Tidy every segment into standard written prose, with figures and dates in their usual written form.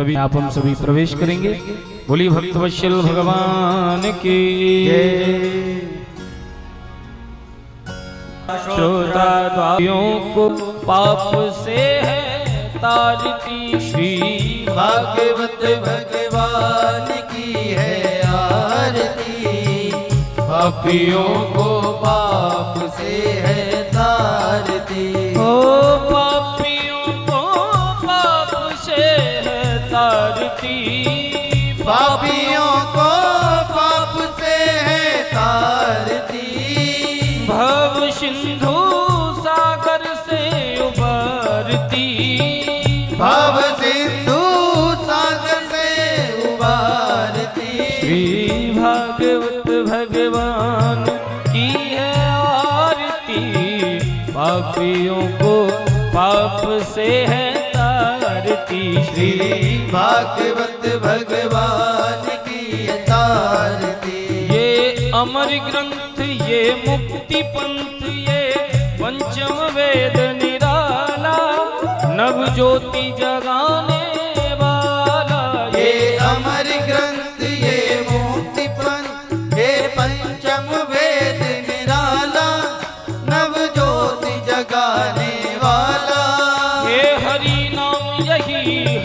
सभी आप हम सभी प्रवेश करेंगे। बोली भक्तवत्सल भगवान की श्रोता द्वारियों को पाप से है तारती, श्री भागवत भगवान की है आरती। पापियों को पाप से है तारती, ओ पापियों को पाप से है तारती, पापियों को पाप से है तारती। भव सिंधु सागर से उबरती, भव सिंधु सागर से उबारती। श्री भागवत भगवान की है आरती, पापियों को पाप से है तारती, श्री भागवत भगवान की तारती। ये अमर ग्रंथ ये मुक्ति पंथ ये पंचम वेद निराला, नव ज्योति जगाने वाला। ये अमर ग्रंथ ये मुक्ति पंथ ये पंचम वेद निराला, नव ज्योति जगाने वाला। ये हरि नाम यही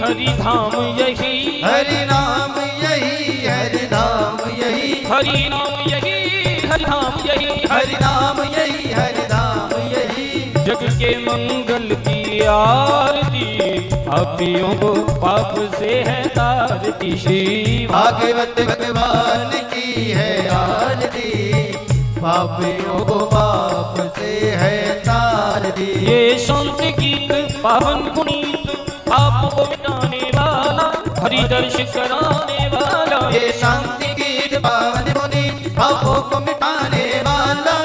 हरि धाम यही, हरि नाम यही हरि धाम यही, हरि नाम यही हरि धाम यही, हरि नाम यही हरि धाम यही। जग के मंगल की आरती, पापियों को पाप से है तारती, श्री भागवत भगवान की है आरती। पापियों को पाप से है तारती। ये शांति गीत पावन पुनीत, पाप को मिटाने वाला, हरि दर्श कराने वाला। ये शांति गीत पावन मुनि पापों को मिटाने वाला,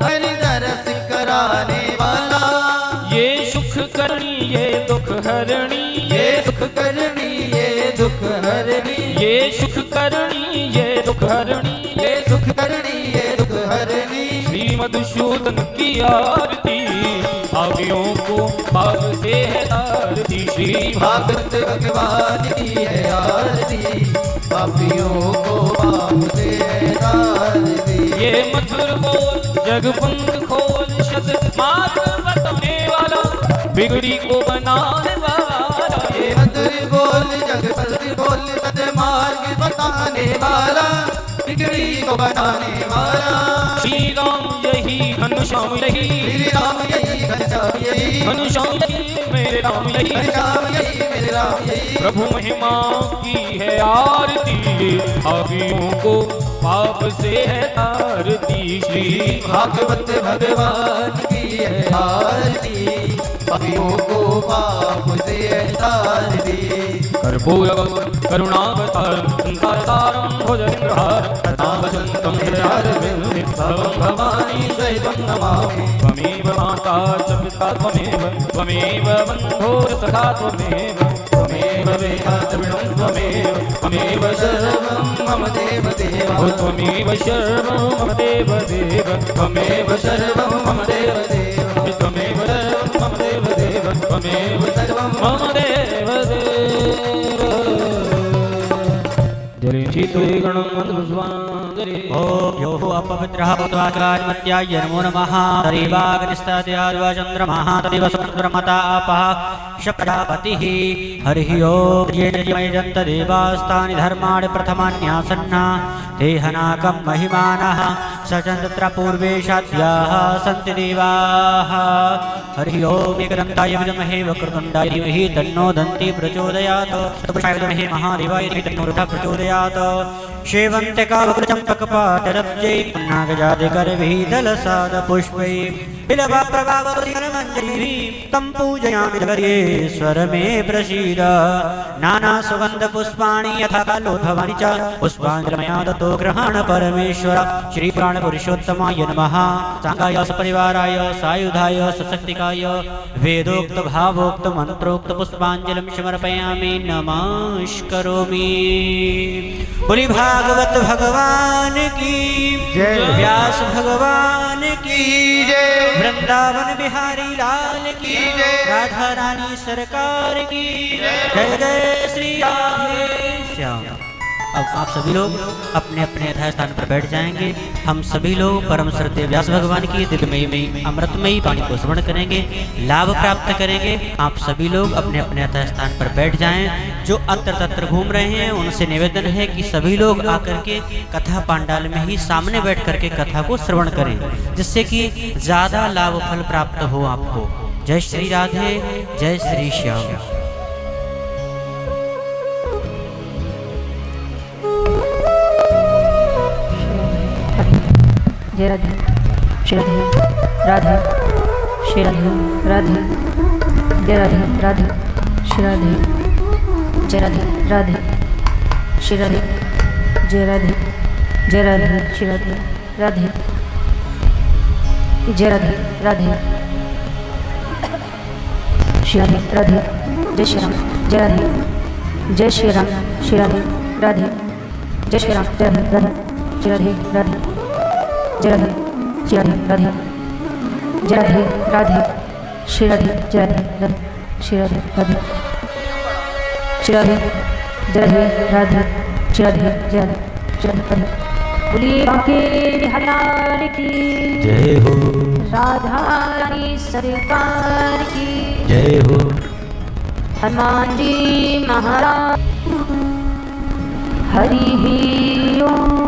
हरि दरस कराने वाला। ये सुख करणी ये दुख हरणी, ये सुख करनी ये दुख हरनी, ये सुख करणी ये दुख हरणी, ये सुख करनी ये दुख हरनी। श्री मधुसूदन की आरती, पापियों को पाप से है तारती, श्री भागवत भगवान की है आरती। पापियों को पाप से है तारती। ये मधुर बोल जगपंख खोल, शत मार्ग बताने वाला, बिगड़ी को बनाने वाला। ये मधुर बोल जगपति बोल सद मार्ग बताने वाला, बिगड़ी को बनाने वाला। श्री राम यही घनश्याम यही, श्री राम यही घनश्याम यही, घनश्याम यही मेरे राम यही, घनश्याम यही मेरे राम यही। प्रभु महिमा की है आरती, पापियों को पाप से है तारती, श्री भागवत भगवान की है आरती। पापियों को पाप से है तारती। कर्पूरगौरं करुणावतारं संसार सारं भुजगेन्द्रहारं सदा वसन्तं हृदयारविन्दे सर्वं भवानी सहितं नमामि। त्वमेव माता च पिता त्वमेव, त्वमेव बन्धुर्सखा त्वमेव, त्वमेव वेदा च विष्णुः त्वमेव, त्वमेव सर्वं मम देवदेव, त्वमेव सर्वं मम देवदेव, त्वमेव सर्वं मम देवदेव, त्वमेव सर्वं मम देवदेव, त्वमेव सर्वं मम देवदेव। ओम यो अपवित्रः भूत्वाचार्यमत्याय नमो नमः। तदेवाग्निस्ताद्याद्वा चन्द्रमः तदेव समुद्रमता आपः स प्रजापतिः। हरिः ओम येन यजन्त देवास्तानि धर्माणि प्रथमान्यासन्ना देहनाकं महिमानः सचन्द्र पूर्वेशाद्याः सन्ति देवाः। हरिः ओम एकदन्ताय विद्महे वक्रतुण्डाय धीमहि तन्नो दन्ति प्रचोदयात्। तपसाय विद्महे महादेवाय धीमहि तन्नो रुद्रः प्रचोदयात्। शेवन्तिकावकृचम्पकपाटरब्जै पुन्नागजातिकरविदलसादपुष्पै बिलवाप्रभावतिकरमञ्जरीः तं पूजयामि जगदीश्वर मे प्रसीद। नानासुगन्धपुष्पाणि यथा कालोद्भवानि च पुष्पाञ्जलिमया दत्तो गृहाण परमेश्वर। श्रीप्राणपुरुषोत्तमाय नमः। साङ्गाय सपरिवाराय सायुधाय सशक्तिकाय वेदोक्त भावोक्त मंत्रोक्त पुष्पाञ्जलिं समर्पयामि नमस्करोमि। बोली भागवत भगवान की जय। व्यास भगवान की जय। वृंदावन बिहारी लाल की जय। राधा रानी सरकार की जय जय श्री राधे श्याम। अब आप सभी लोग अपने अपने यथा स्थान पर बैठ जाएंगे। हम सभी लोग परम श्रद्धेय व्यास भगवान की दिव्यमयी अमृतमयी वाणी को श्रवण करेंगे, लाभ प्राप्त करेंगे। आप सभी लोग अपने अपने यथा स्थान पर बैठ जाएं। जो अत्र तत्र घूम रहे हैं उनसे निवेदन है कि सभी लोग आकर के कथा पांडाल में ही सामने बैठ करके कथा को श्रवण करें, जिससे कि ज्यादा लाभ फल प्राप्त हो आपको। जय श्री राधे, जय श्री श्याम। जय राधे श्री राधे राधे श्री राधे राधे जय राधे राधे श्री राधे जय राधे राधे श्री राधे जय राधे जय राधे श्री राधे राधे जय राधे राधे श्री राधे राधे जय श्री राम जय राधे जय श्री राम श्री राधे राधे जय श्री राम जय राधे राधे श्री राधे राधे जय राधे श्री राधे राधे जय राधे राधे श्री राधे जय राधे राधे श्री राधे राधे श्री राधे जय राधे राधे श्री राधे जय राधे श्री राधे राधे बोलिए बांके बिहारी लाल की जय हो, राधा रानी सरकार की जय हो। हनुमान जी महाराज हरि ओम।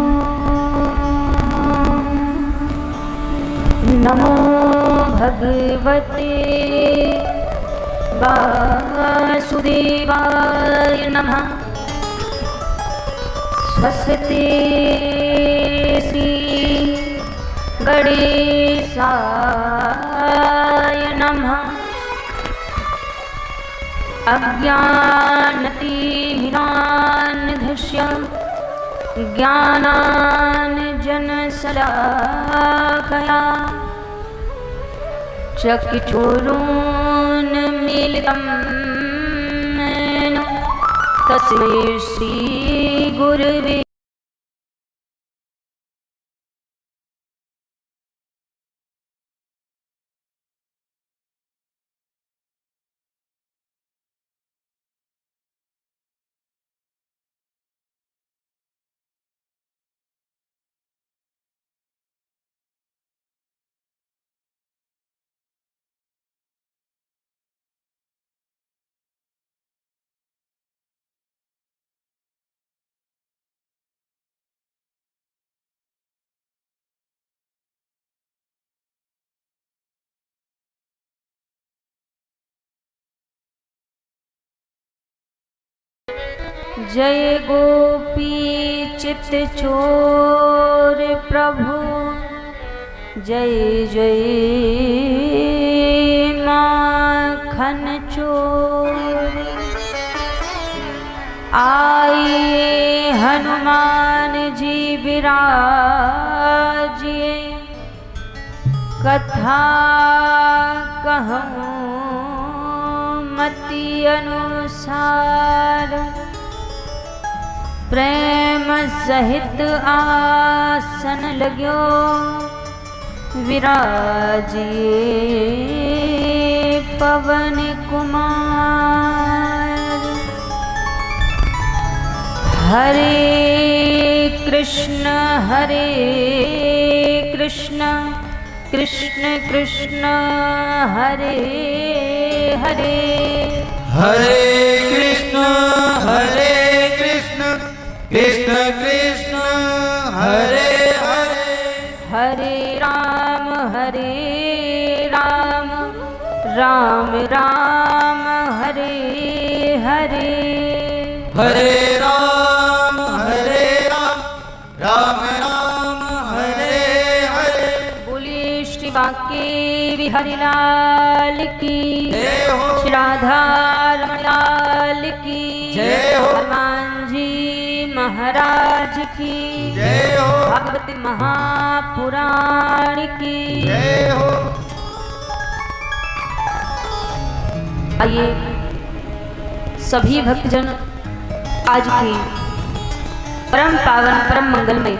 नमो भगवते वासुदेवाय नमः। स्वस्ति श्री गणेशाय नमः। अज्ञानतिमिरान्धस्य ज्ञानाञ्जनशलाकया चक्षुरुन्मीलितं येन तस्मै श्रीगुरवे जय गोपी चित चोर प्रभु जय जय माखन चोर। आइए हनुमान जी विराजिए कथा कहूँ मति अनुसार। प्रेम सहित आसन लग्यो विराजिए पवन कुमार। हरे कृष्ण कृष्ण कृष्ण हरे हरे। हरे कृष्ण कृष्ण कृष्ण हरे हरे। हरे राम राम राम हरे हरे। हरे राम राम राम हरे हरे। बोलिए श्री बांके बिहारी लाल की जय हो। श्री राधा रमण लाल की जय हो। हनुमान जी महाराज की जय हो। भागवत महापुराण की जय हो। आइए सभी भक्तजन आज की परम पावन परम मंगलमय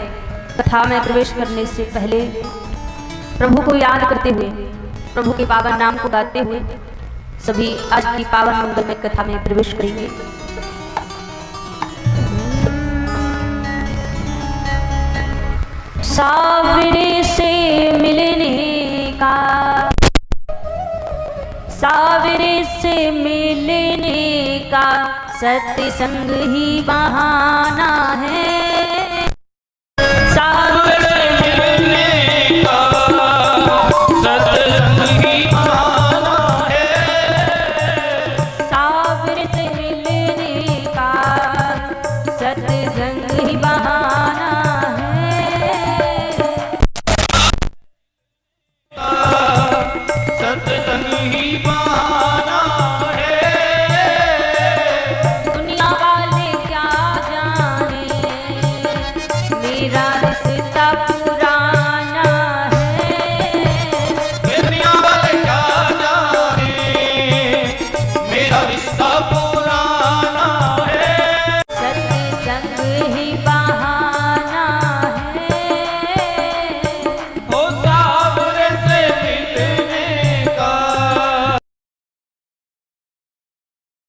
कथा में प्रवेश करने से पहले प्रभु को याद करते हुए, प्रभु के पावन नाम को गाते हुए सभी आज की पावन मंगलमय कथा में प्रवेश करेंगे। सावरे से मिलने का, सावरे से मिलने का सत्संग ही बहाना है। सावरे से मिलने का सत्संग ही बहाना है। सावरे से मिलने का सत्संग ही बहाना सत्संग ही बहाना है। दुनिया वाले क्या जाने मेरा रिश्ता पुराना है। दुनिया वाले क्या जाने मेरा रिश्ता पुराना है। सत्संग ही बहाना है। हो सावरे से मिलने का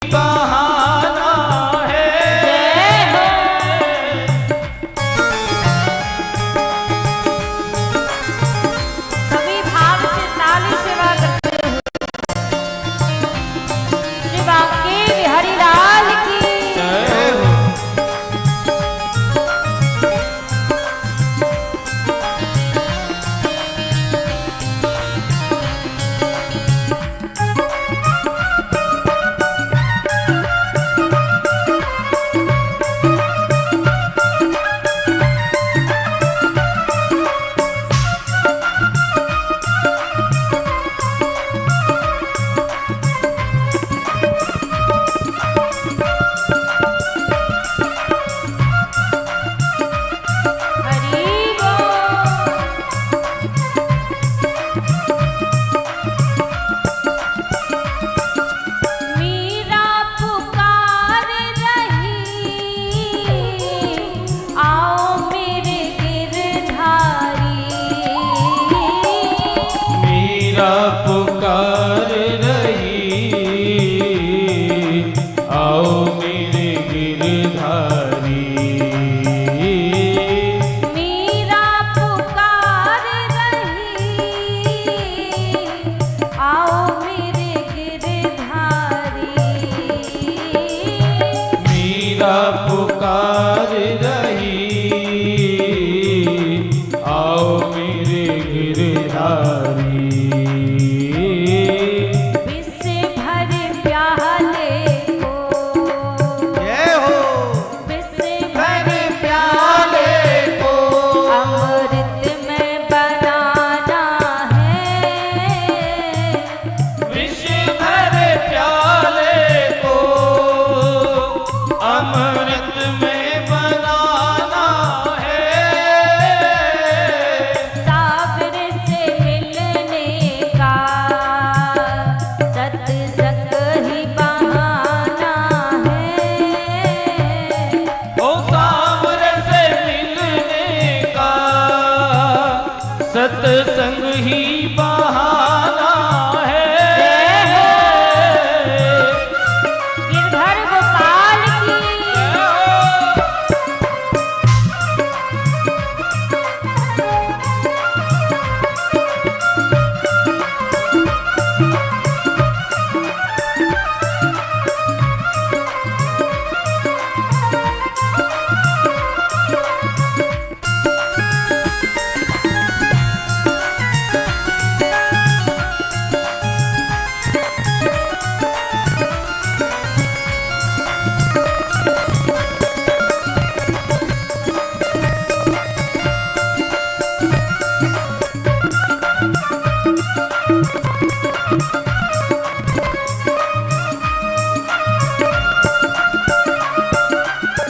बहाना है। सभी भाव से ताली सेवा करते हुए श्री बांके बिहारी लाल की जय हो। हरि बोल। मीरा पुकार रही आओ मेरे गिरधारी। मीरा पुकार रही आओ मेरे गिरधारी। मीरा पुकार रही आओ मेरे गिरधारी। मीरा पुकार रही आओ मेरे गिरधारी। विष भर प्याले को, जय हो विष भर भर प्याले को अमृत में बनाना है। विष भर प्याले को अमृत में बनाना है। सावरे से मिलने का सत्संग ही बहाना है। ओ सावरे से मिलने का सत्संग ही बहाना है। गिरधर गोपाल की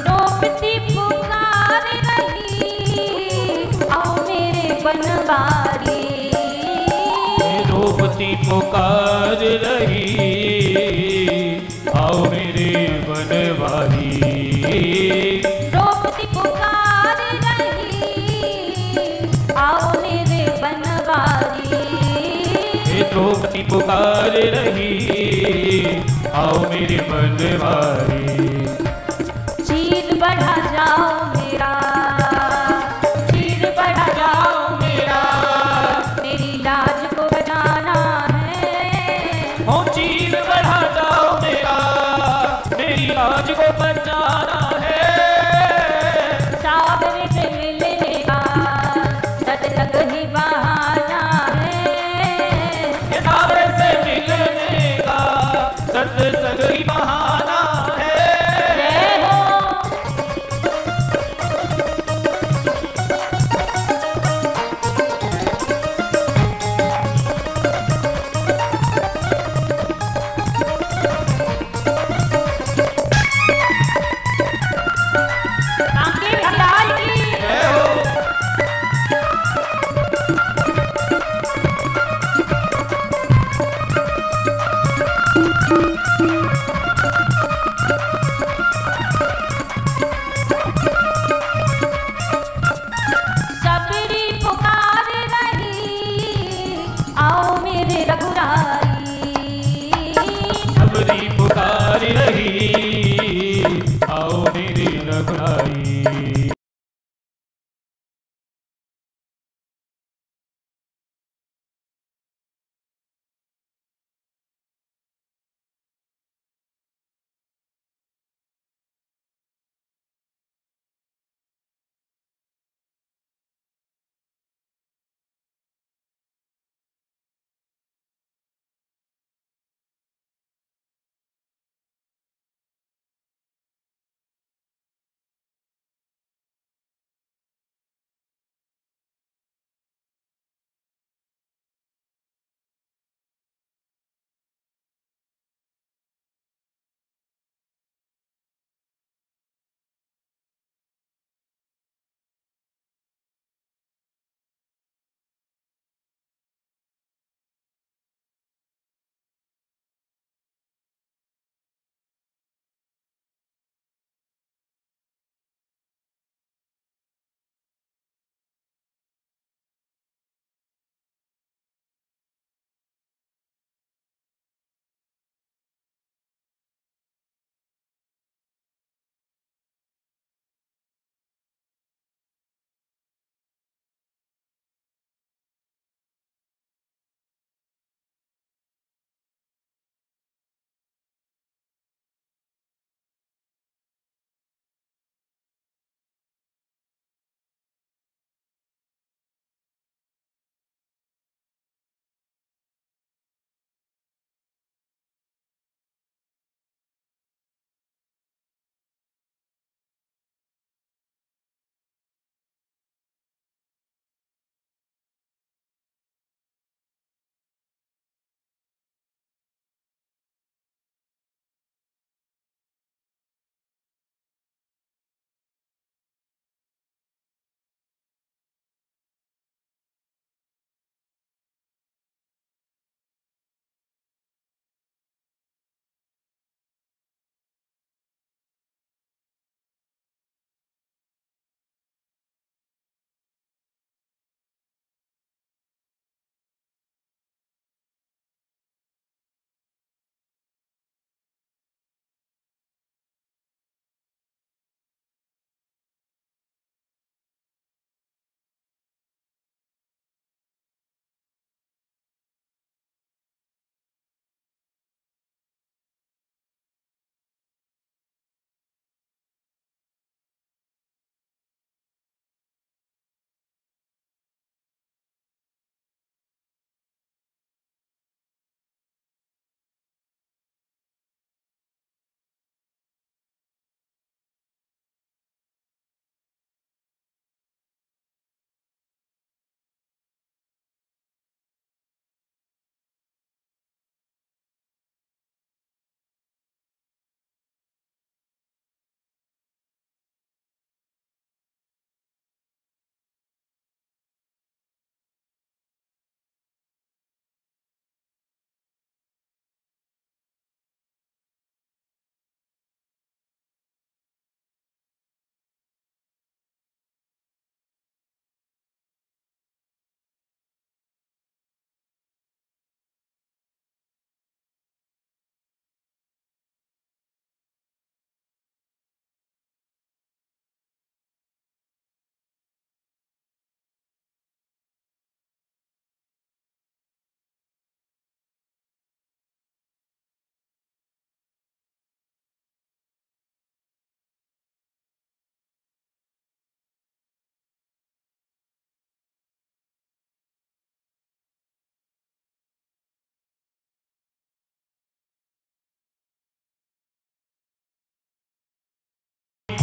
रोपती पुकार रही आओ मेरे बनवारी। रोपती पुकार रही आओ मेरे बनवारी। द्रौपदी पुकार द्रौपदी पुकार रही, आओ मेरे बनवारी। चीर बढ़ा जाओ मेरा, चीर बढ़ा जाओ मेरा, मेरी लाज को बचाना है। हो चीर बढ़ा जाओ मेरा, मेरी लाज को बचाना है। सावरे से मिलने का सतसंग ही बहाना है। ये सावरे से मिलने का सत्संग ही बहाना है। जय हो कांके भगवान की। जय हो।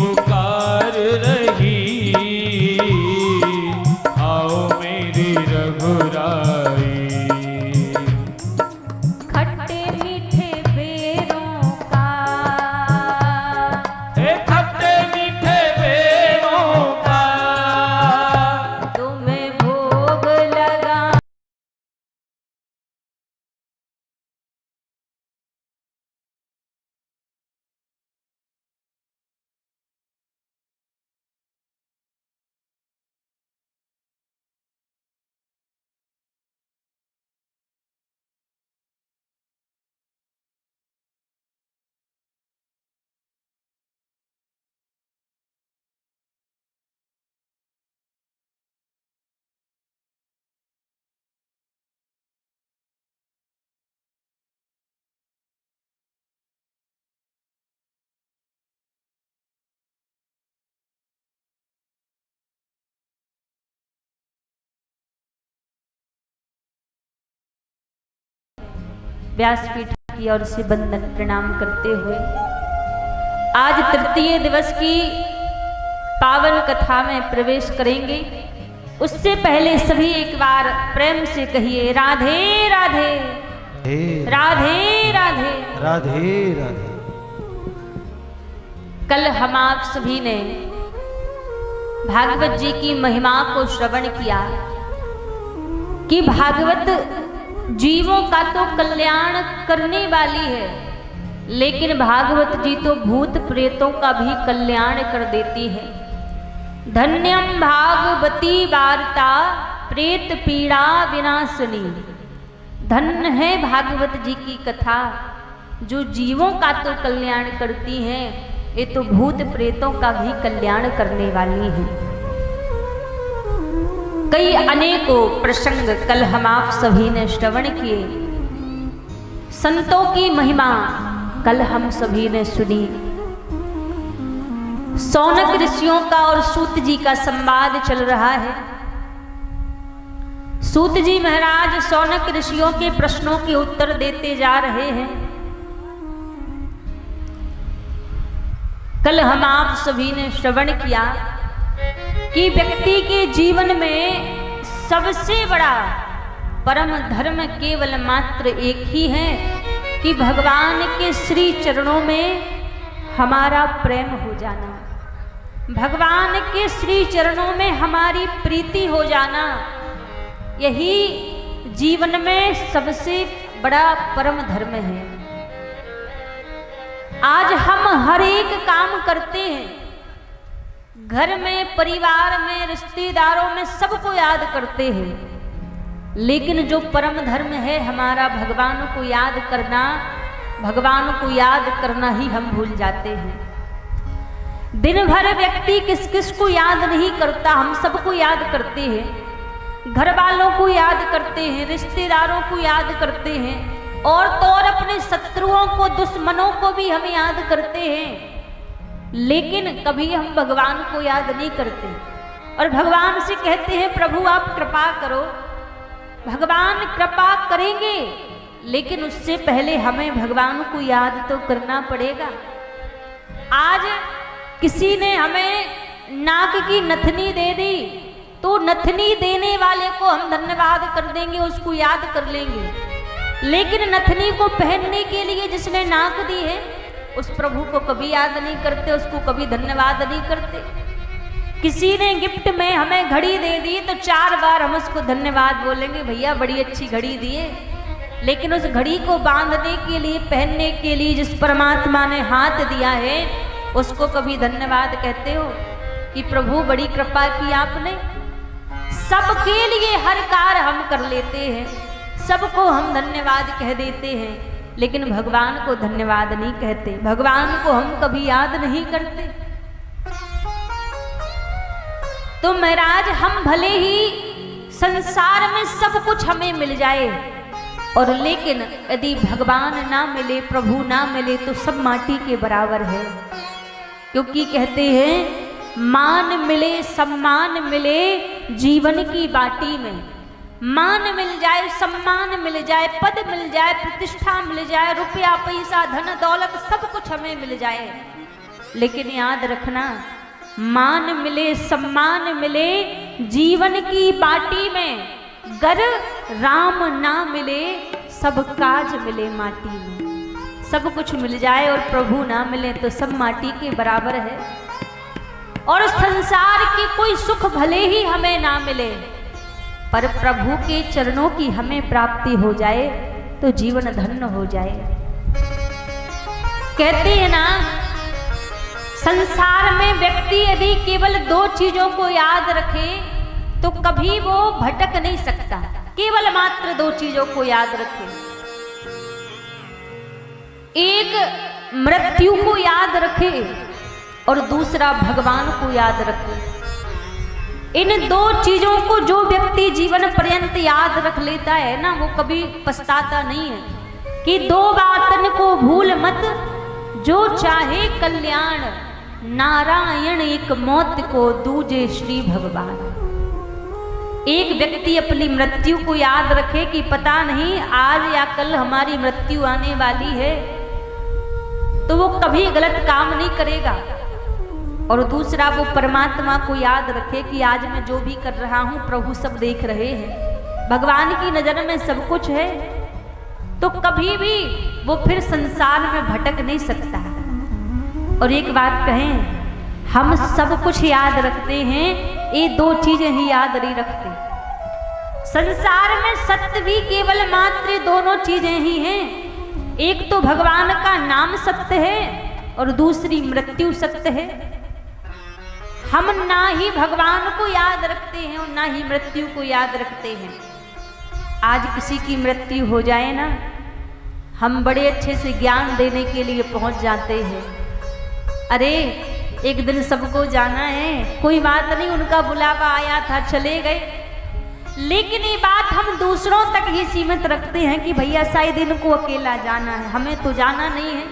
पुकार रही, आओ मेरी रघुराई। खट्टे मीठे बेरों का, हे खट्टे मीठे बेरों का, तुम्हें भोग लगा। व्यासपीठ की ओर से बंदन प्रणाम करते हुए आज तृतीय दिवस की पावन कथा में प्रवेश करेंगे। उससे पहले सभी एक बार प्रेम से कहिए राधे राधे राधे राधे राधे राधे। कल हम आप सभी ने भागवत जी की महिमा को श्रवण किया कि भागवत जीवों का तो कल्याण करने वाली है, लेकिन भागवत जी तो भूत प्रेतों का भी कल्याण कर देती है। धन्यम भागवती वार्ता प्रेत पीड़ा विनाशनी। धन्य है भागवत जी की कथा जो जीवों का तो कल्याण करती है, ये तो भूत प्रेतों का भी कल्याण करने वाली है। कई अनेकों प्रसंग कल हम आप सभी ने श्रवण किए। संतों की महिमा कल हम सभी ने सुनी। सौनक ऋषियों का और सूत जी का संवाद चल रहा है। सूत जी महाराज सौनक ऋषियों के प्रश्नों के उत्तर देते जा रहे हैं। कल हम आप सभी ने श्रवण किया कि व्यक्ति के जीवन में सबसे बड़ा परम धर्म केवल मात्र एक ही है कि भगवान के श्री चरणों में हमारा प्रेम हो जाना, भगवान के श्री चरणों में हमारी प्रीति हो जाना। यही जीवन में सबसे बड़ा परम धर्म है। आज हम हर एक काम करते हैं, घर में, परिवार में, रिश्तेदारों में सबको याद करते हैं, लेकिन जो परम धर्म है हमारा भगवान को याद करना, भगवान को याद करना ही हम भूल जाते हैं। दिन भर व्यक्ति किस किस को याद नहीं करता, हम सबको याद करते हैं। घर वालों को याद करते हैं, रिश्तेदारों को याद करते हैं, और तो और अपने शत्रुओं को, दुश्मनों को भी हम याद करते हैं, लेकिन कभी हम भगवान को याद नहीं करते। और भगवान से कहते हैं प्रभु आप कृपा करो। भगवान कृपा करेंगे, लेकिन उससे पहले हमें भगवान को याद तो करना पड़ेगा। आज किसी ने हमें नाक की नथनी दे दी, तो नथनी देने वाले को हम धन्यवाद कर देंगे, उसको याद कर लेंगे, लेकिन नथनी को पहनने के लिए जिसने नाक दी है उस प्रभु को कभी याद नहीं करते, उसको कभी धन्यवाद नहीं करते। किसी ने गिफ्ट में हमें घड़ी दे दी तो 4 बार हम उसको धन्यवाद बोलेंगे, भैया बड़ी अच्छी घड़ी दी है, लेकिन उस घड़ी को बांधने के लिए, पहनने के लिए जिस परमात्मा ने हाथ दिया है उसको कभी धन्यवाद कहते हो कि प्रभु बड़ी कृपा की आपने। सबके लिए हर कार्य हम कर लेते हैं, सबको हम धन्यवाद कह देते हैं, लेकिन भगवान को धन्यवाद नहीं कहते, भगवान को हम कभी याद नहीं करते। तो महाराज हम भले ही संसार में सब कुछ हमें मिल जाए, और लेकिन यदि भगवान ना मिले, प्रभु ना मिले, तो सब माटी के बराबर है। क्योंकि कहते हैं मान मिले, सम्मान मिले जीवन की बाटी में। मान मिल जाए, सम्मान मिल जाए, पद मिल जाए, प्रतिष्ठा मिल जाए, रुपया पैसा धन दौलत सब कुछ हमें मिल जाए, लेकिन याद रखना, मान मिले सम्मान मिले जीवन की बाटी में, गर राम ना मिले सब काज मिले माटी में। सब कुछ मिल जाए और प्रभु ना मिले तो सब माटी के बराबर है। और संसार के कोई सुख भले ही हमें ना मिले, पर प्रभु के चरणों की हमें प्राप्ति हो जाए तो जीवन धन्य हो जाए। कहते हैं ना, संसार में व्यक्ति यदि केवल 2 चीजों को याद रखे तो कभी वो भटक नहीं सकता। केवल मात्र 2 चीजों को याद रखे, एक मृत्यु को याद रखे और दूसरा भगवान को याद रखे। इन 2 चीजों को जो व्यक्ति जीवन पर्यंत याद रख लेता है ना, वो कभी पछताता नहीं है। कि 2 बातन को भूल मत, जो चाहे कल्याण, नारायण एक मौत को दूजे श्री भगवान। एक व्यक्ति अपनी मृत्यु को याद रखे कि पता नहीं आज या कल हमारी मृत्यु आने वाली है, तो वो कभी गलत काम नहीं करेगा। और दूसरा वो परमात्मा को याद रखे कि आज मैं जो भी कर रहा हूं प्रभु सब देख रहे हैं, भगवान की नजर में सब कुछ है, तो कभी भी वो फिर संसार में भटक नहीं सकता। और एक बात कहें, हम सब कुछ याद रखते हैं, ये 2 चीजें ही याद नहीं रखते। संसार में सत्य भी केवल मात्र दोनों चीजें ही हैं। एक तो भगवान का नाम सत्य है और दूसरी मृत्यु सत्य है। हम ना ही भगवान को याद रखते हैं और ना ही मृत्यु को याद रखते हैं। आज किसी की मृत्यु हो जाए ना, हम बड़े अच्छे से ज्ञान देने के लिए पहुंच जाते हैं। अरे एक दिन सबको जाना है, कोई बात नहीं, उनका बुलावा आया था चले गए। लेकिन ये बात हम दूसरों तक ही सीमित रखते हैं कि भैया शायद इनको अकेला जाना है, हमें तो जाना नहीं है।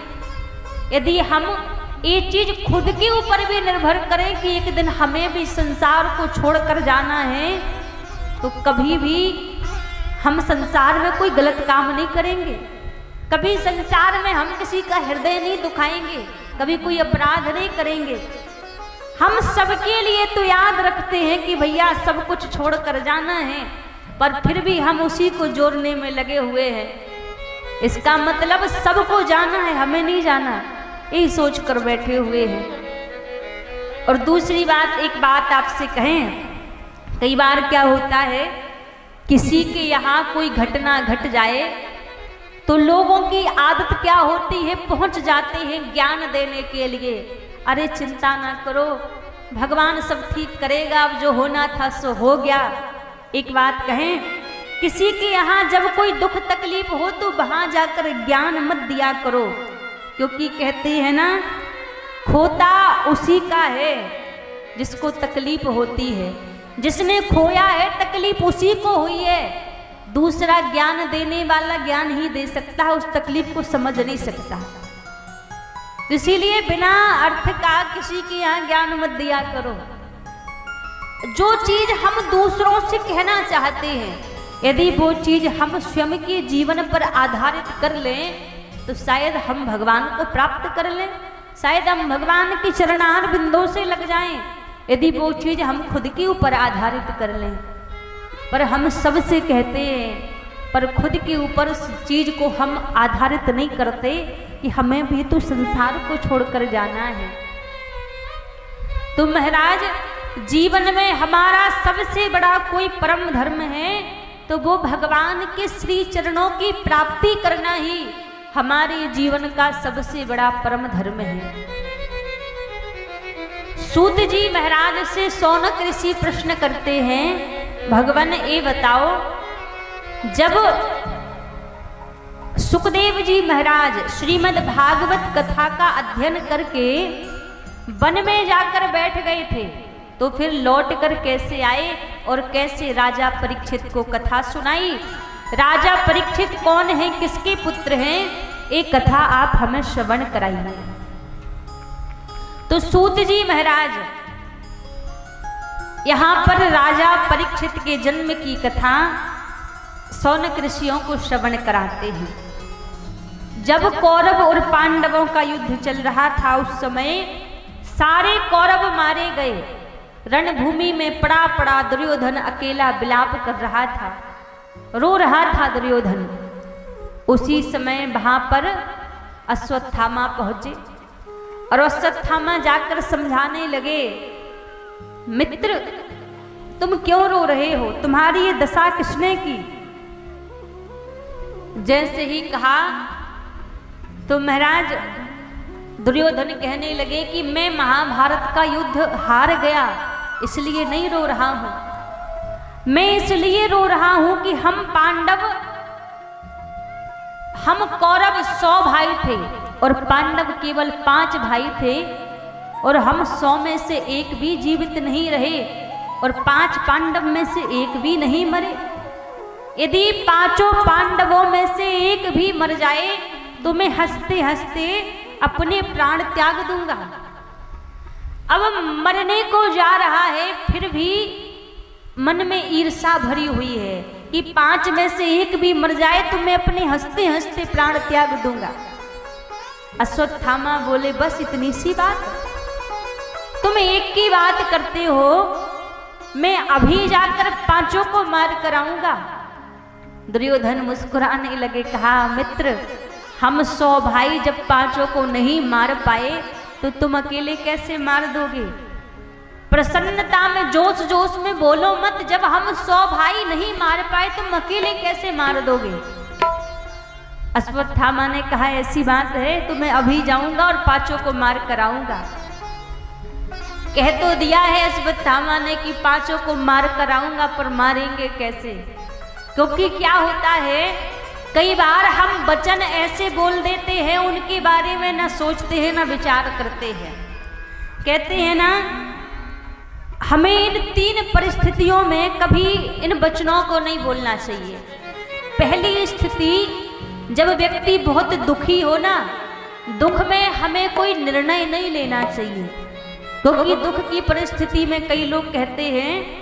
यदि हम ये चीज खुद के ऊपर भी निर्भर करें कि एक दिन हमें भी संसार को छोड़कर जाना है, तो कभी भी हम संसार में कोई गलत काम नहीं करेंगे। कभी संसार में हम किसी का हृदय नहीं दुखाएंगे, कभी कोई अपराध नहीं करेंगे। हम सबके लिए तो याद रखते हैं कि भैया सब कुछ छोड़कर जाना है, पर फिर भी हम उसी को जोड़ने में लगे हुए हैं। इसका मतलब सबको जाना है, हमें नहीं जाना, यही सोच कर बैठे हुए हैं। और दूसरी बात, एक बात आपसे कहें, कई बार क्या होता है, किसी के यहाँ कोई घटना घट जाए तो लोगों की आदत क्या होती है, पहुंच जाते हैं ज्ञान देने के लिए। अरे चिंता ना करो, भगवान सब ठीक करेगा, अब जो होना था सो हो गया। एक बात कहें, किसी के यहाँ जब कोई दुख तकलीफ हो तो वहां जाकर ज्ञान मत दिया करो, क्योंकि कहते हैं ना, खोता उसी का है जिसको तकलीफ होती है, जिसने खोया है तकलीफ उसी को हुई है। दूसरा ज्ञान देने वाला ज्ञान ही दे सकता है, उस तकलीफ को समझ नहीं सकता। इसीलिए बिना अर्थ का किसी के यहाँ ज्ञान मत दिया करो। जो चीज हम दूसरों से कहना चाहते हैं, यदि वो चीज हम स्वयं के जीवन पर आधारित कर लें तो शायद हम भगवान को प्राप्त कर लें, शायद हम भगवान के चरणार बिंदों से लग जाएं, यदि वो चीज हम खुद के ऊपर आधारित कर लें। पर हम सबसे कहते हैं, पर खुद के ऊपर उस चीज को हम आधारित नहीं करते कि हमें भी तो संसार को छोड़कर जाना है। तो महाराज, जीवन में हमारा सबसे बड़ा कोई परम धर्म है तो वो भगवान के श्री चरणों की प्राप्ति करना ही हमारे जीवन का सबसे बड़ा परम धर्म है। सूत जी महाराज से शौनक ऋषि प्रश्न करते हैं, भगवान ये बताओ, जब सुखदेव जी महाराज श्रीमद् भागवत कथा का अध्ययन करके वन में जाकर बैठ गए थे, तो फिर लौट कर कैसे आए और कैसे राजा परीक्षित को कथा सुनाई? राजा परीक्षित कौन है, किसके पुत्र हैं, एक कथा आप हमें श्रवण कराइए। तो सूत जी महाराज यहाँ पर राजा परीक्षित के जन्म की कथा शौनक ऋषियों को श्रवण कराते हैं। जब कौरव और पांडवों का युद्ध चल रहा था, उस समय सारे कौरव मारे गए। रणभूमि में पड़ा पड़ा दुर्योधन अकेला विलाप कर रहा था, रो रहा था दुर्योधन। उसी समय वहां पर अश्वत्थामा पहुंचे और अश्वत्थामा जाकर समझाने लगे, मित्र तुम क्यों रो रहे हो, तुम्हारी ये दशा किसने की। जैसे ही कहा तो महाराज दुर्योधन कहने लगे कि मैं महाभारत का युद्ध हार गया इसलिए नहीं रो रहा हूं, मैं इसलिए रो रहा हूं कि हम पांडव, हम कौरव 100 भाई थे और पांडव केवल 5 भाई थे और हम 100 में से एक भी जीवित नहीं रहे और 5 पांडव में से एक भी नहीं मरे। यदि 5 पांडवों में से एक भी मर जाए तो मैं हंसते हंसते अपने प्राण त्याग दूंगा। अब मरने को जा रहा है फिर भी मन में ईर्ष्या भरी हुई है कि 5 में से एक भी मर जाए तो मैं अपने हंसते हंसते प्राण त्याग दूंगा। अश्वत्थामा बोले, बस इतनी सी बात, तुम एक की बात करते हो, मैं अभी जाकर 5 को मार कर आऊंगा। दुर्योधन मुस्कुराने लगे, कहा, मित्र हम 100 भाई जब 5 को नहीं मार पाए तो तुम अकेले कैसे मार दोगे। प्रसन्नता में जोश जोश में बोलो मत, जब हम 100 भाई नहीं मार पाए तुम अकेले कैसे मार दोगे। अश्वत्थामा ने कहा, ऐसी बात है तो मैं अभी जाऊंगा और 5 को मार कर आऊंगा। कह तो दिया है अश्वत्थामा ने कि 5 को मार कर आऊंगा, पर मारेंगे कैसे। क्योंकि क्या होता है, कई बार हम वचन ऐसे बोल देते हैं उनके बारे में ना सोचते हैं ना विचार करते हैं। कहते हैं ना, हमें इन 3 परिस्थितियों में कभी इन वचनों को नहीं बोलना चाहिए। पहली स्थिति, जब व्यक्ति बहुत दुखी हो ना, दुख में हमें कोई निर्णय नहीं लेना चाहिए। क्योंकि दुख की परिस्थिति में कई लोग कहते हैं,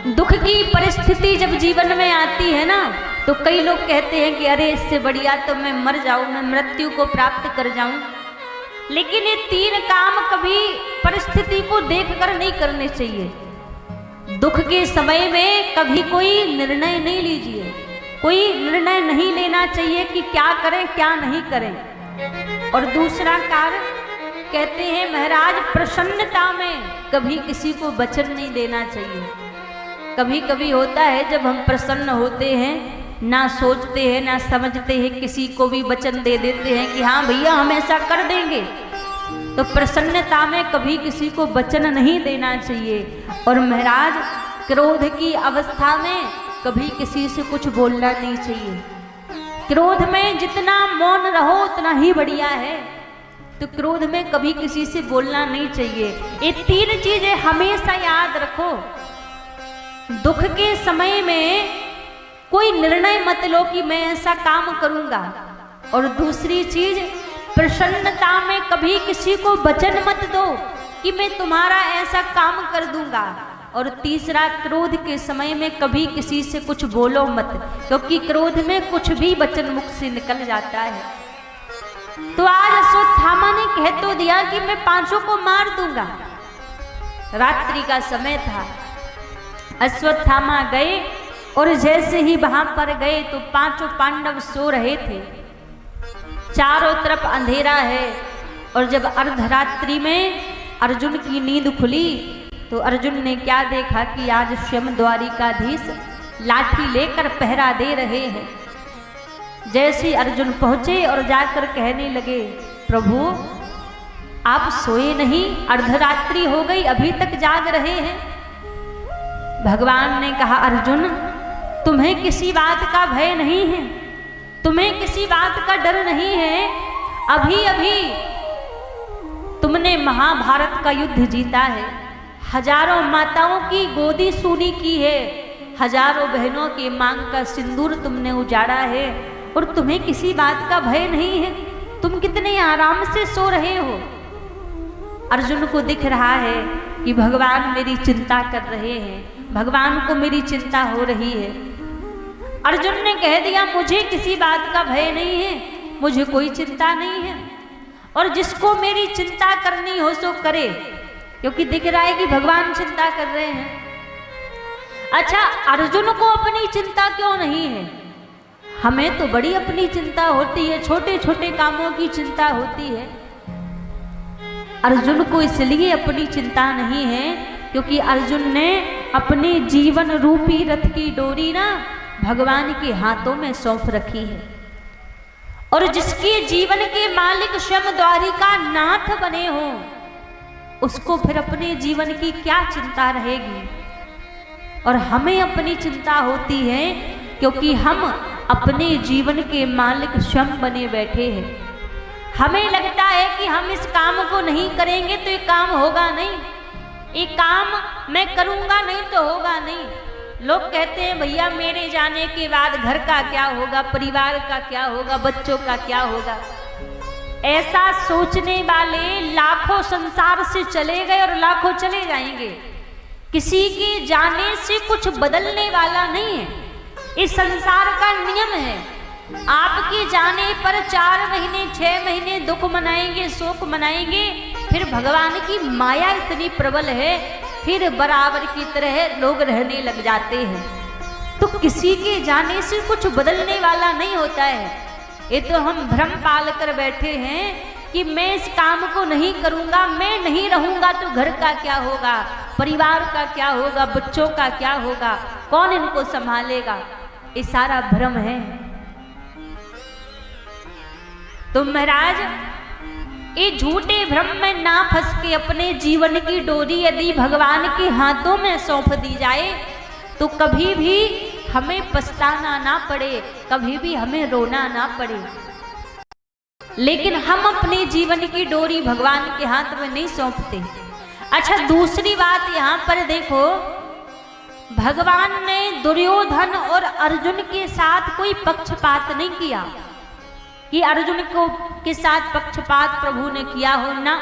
दुख की परिस्थिति जब जीवन में आती है ना तो कई लोग कहते हैं कि अरे इससे बढ़िया तो मैं मर जाऊं, मैं मृत्यु को प्राप्त कर जाऊं। लेकिन ये 3 काम कभी परिस्थिति को देखकर नहीं करने चाहिए। दुख के समय में कभी कोई निर्णय नहीं लीजिए, कोई निर्णय नहीं लेना चाहिए कि क्या करें क्या नहीं करें। और दूसरा कार्य कहते हैं महाराज, प्रसन्नता में कभी किसी को वचन नहीं देना चाहिए। कभी कभी होता है जब हम प्रसन्न होते हैं, ना सोचते हैं ना समझते हैं, किसी को भी वचन दे देते हैं कि हाँ भैया हम ऐसा कर देंगे। तो प्रसन्नता में कभी किसी को वचन नहीं देना चाहिए। और महाराज, क्रोध की अवस्था में कभी किसी से कुछ बोलना नहीं चाहिए। क्रोध में जितना मौन रहो उतना ही बढ़िया है। तो क्रोध में कभी किसी से बोलना नहीं चाहिए। ये 3 चीजें हमेशा याद रखो। दुख के समय में कोई निर्णय मत लो कि मैं ऐसा काम करूंगा। और दूसरी चीज, प्रसन्नता में कभी किसी को वचन मत दो कि मैं तुम्हारा ऐसा काम कर दूंगा। और तीसरा, क्रोध के समय में कभी किसी से कुछ बोलो मत, क्योंकि क्रोध में कुछ भी वचन मुख से निकल जाता है। तो आज अश्वत्थामा ने कह तो दिया कि मैं 5 को मार दूंगा। रात्रि का समय था। अश्वत्थामा गए और जैसे ही वहां पर गए तो 5 पांडव सो रहे थे। चारों तरफ अंधेरा है। और जब अर्धरात्रि में अर्जुन की नींद खुली तो अर्जुन ने क्या देखा कि आज स्वयं द्वारिकाधीश लाठी लेकर पहरा दे रहे हैं। जैसे अर्जुन पहुंचे और जाकर कहने लगे, प्रभु आप सोए नहीं, अर्धरात्रि हो गई, अभी तक जाग रहे हैं। भगवान ने कहा, अर्जुन तुम्हें किसी बात का भय नहीं है, तुम्हें किसी बात का डर नहीं है। अभी अभी तुमने महाभारत का युद्ध जीता है, हजारों माताओं की गोदी सूनी की है, हजारों बहनों के मांग का सिंदूर तुमने उजाड़ा है और तुम्हें किसी बात का भय नहीं है। तुम कितने आराम से सो रहे हो। अर्जुन को दिख रहा है कि भगवान मेरी चिंता कर रहे हैं, भगवान को मेरी चिंता हो रही है। अर्जुन ने कह दिया, मुझे किसी बात का भय नहीं है, मुझे कोई चिंता नहीं है। और जिसको मेरी चिंता करनी हो सो करे, क्योंकि दिख रहा है कि भगवान चिंता कर रहे हैं। अच्छा, अर्जुन को अपनी चिंता क्यों नहीं है? हमें तो बड़ी अपनी चिंता होती है, छोटे छोटे कामों की चिंता होती है। अर्जुन को इसलिए अपनी चिंता नहीं है क्योंकि अर्जुन ने अपने जीवन रूपी रथ की डोरी ना भगवान के हाथों में सौंप रखी है। और जिसके जीवन के मालिक स्वयं द्वारिका नाथ बने हो, उसको फिर अपने जीवन की क्या चिंता रहेगी? और हमें अपनी चिंता होती है क्योंकि हम अपने जीवन के मालिक स्वयं बने बैठे हैं। हमें लगता है कि हम इस काम को नहीं करेंगे तो ये काम होगा नहीं, ये काम मैं करूँगा नहीं तो होगा नहीं। लोग कहते हैं भैया मेरे जाने के बाद घर का क्या होगा, परिवार का क्या होगा, बच्चों का क्या होगा। ऐसा सोचने वाले लाखों संसार से चले गए और लाखों चले जाएंगे। किसी के जाने से कुछ बदलने वाला नहीं है, इस संसार का नियम है। आपके जाने पर 4 महीने 6 महीने दुख मनाएंगे, शोक मनाएंगे, फिर भगवान की माया इतनी प्रबल है, फिर बराबर की तरह लोग रहने लग जाते हैं। तो किसी के जाने से कुछ बदलने वाला नहीं होता है। ये तो हम भ्रम पाल कर बैठे हैं कि मैं इस काम को नहीं करूँगा, मैं नहीं रहूँगा तो घर का क्या होगा, परिवार का क्या होगा, बच्चों का क्या होगा, कौन इनको संभालेगा। ये सारा भ्रम है। तो महाराज, ये झूठे भ्रम में ना फंस के अपने जीवन की डोरी यदि भगवान के हाथों में सौंप दी जाए तो कभी भी हमें पछताना ना पड़े, कभी भी हमें रोना ना पड़े। लेकिन हम अपने जीवन की डोरी भगवान के हाथ में नहीं सौंपते। अच्छा, दूसरी बात यहाँ पर देखो, भगवान ने दुर्योधन और अर्जुन के साथ कोई पक्षपात नहीं किया कि अर्जुन को के साथ पक्षपात प्रभु ने किया हो ना।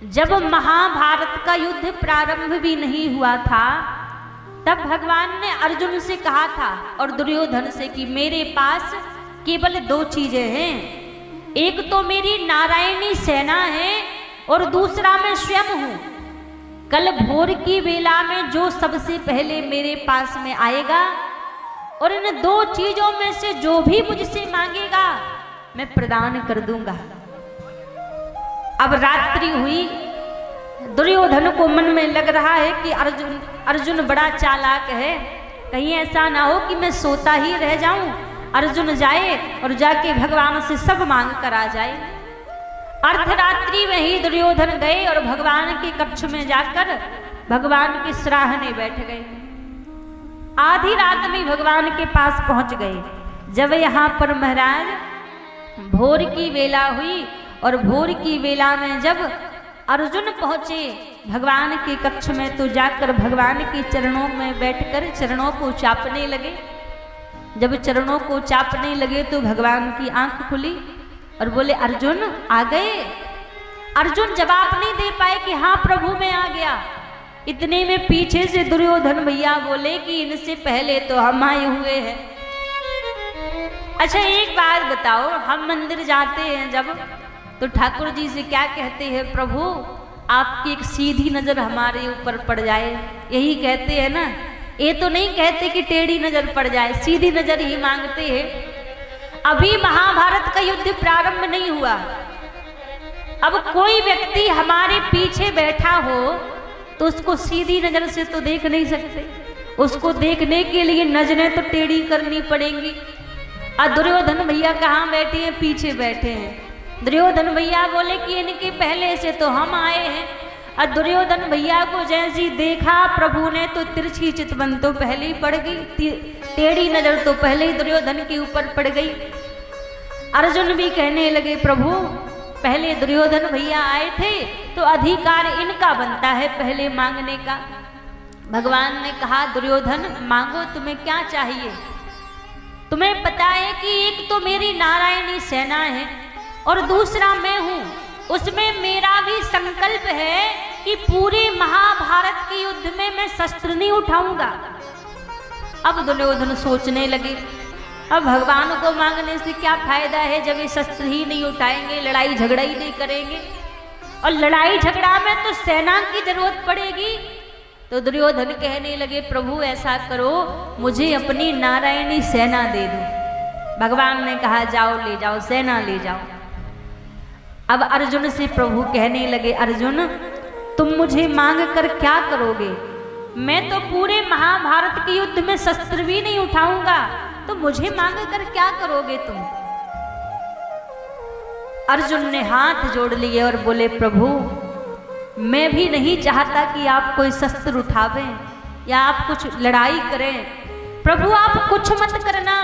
जब महाभारत का युद्ध प्रारंभ भी नहीं हुआ था तब भगवान ने अर्जुन से कहा था और दुर्योधन से कि मेरे पास केवल 2 चीजें हैं, एक तो मेरी नारायणी सेना है और दूसरा मैं स्वयं हूं। कल भोर की वेला में जो सबसे पहले मेरे पास में आएगा और इन 2 चीजों में से जो भी मुझसे मांगेगा मैं प्रदान कर दूंगा। अब रात्रि हुई, दुर्योधन को मन में लग रहा है कि अर्जुन बड़ा चालाक है, कहीं ऐसा ना हो कि मैं सोता ही रह जाऊं, अर्जुन जाए और जाके भगवान से सब मांग कर आ जाए। अर्धरात्रि में ही दुर्योधन गए और भगवान के कक्ष में जाकर भगवान के सराहने बैठ गए। आधी रात में भगवान के पास पहुंच गए। जब यहाँ पर महाराज भोर की वेला हुई और भोर की वेला में जब अर्जुन पहुंचे भगवान के कक्ष में तो जाकर भगवान के चरणों में बैठकर चरणों को चापने लगे। जब चरणों को चापने लगे तो भगवान की आंख खुली और बोले अर्जुन आ गए। अर्जुन जवाब नहीं दे पाए कि हाँ प्रभु मैं आ गया। इतने में पीछे से दुर्योधन भैया बोले कि इनसे पहले तो हम आए हुए हैं। अच्छा, एक बात बताओ, हम मंदिर जाते हैं जब तो ठाकुर जी से क्या कहते हैं, प्रभु आपकी एक सीधी नजर हमारे ऊपर पड़ जाए, यही कहते हैं ना। ये तो नहीं कहते कि टेढ़ी नजर पड़ जाए, सीधी नजर ही मांगते हैं। अभी महाभारत का युद्ध प्रारंभ नहीं हुआ, अब कोई व्यक्ति हमारे पीछे बैठा हो तो उसको सीधी नजर से तो देख नहीं सकते, उसको देखने के लिए नजरें तो टेढ़ी करनी पड़ेंगी। और दुर्योधन भैया कहाँ बैठे हैं, पीछे बैठे हैं। दुर्योधन भैया बोले कि इनके पहले से तो हम आए हैं। और दुर्योधन भैया को जैसी देखा प्रभु ने तो तिरछी चितवन तो पहले ही पड़ गई, टेढ़ी नजर तो पहले ही दुर्योधन के ऊपर पड़ गई। अर्जुन भी कहने लगे प्रभु पहले दुर्योधन भैया आए थे तो अधिकार इनका बनता है पहले मांगने का। भगवान ने कहा दुर्योधन मांगो, तुम्हें क्या चाहिए। तुम्हें पता है कि एक तो मेरी नारायणी सेना है और दूसरा मैं हूँ, उसमें मेरा भी संकल्प है कि पूरे महाभारत के युद्ध में मैं शस्त्र नहीं उठाऊंगा। अब दुर्योधन सोचने लगे अब भगवान को मांगने से क्या फायदा है जब ये शस्त्र ही नहीं उठाएंगे, लड़ाई झगड़ा ही नहीं करेंगे। और लड़ाई झगड़ा में तो सेना की जरूरत पड़ेगी। तो दुर्योधन कहने लगे प्रभु ऐसा करो, मुझे अपनी नारायणी सेना दे दो। भगवान ने कहा जाओ ले जाओ, सेना ले जाओ। अब अर्जुन से प्रभु कहने लगे अर्जुन तुम मुझे मांग कर क्या करोगे? मैं तो पूरे महाभारत के युद्ध में शस्त्र भी नहीं उठाऊंगा, तो मुझे मांग कर क्या करोगे तुम? अर्जुन ने हाथ जोड़ लिए और बोले प्रभु मैं भी नहीं चाहता कि आप कोई शस्त्र उठावें या आप कुछ लड़ाई करें। प्रभु आप कुछ मत करना,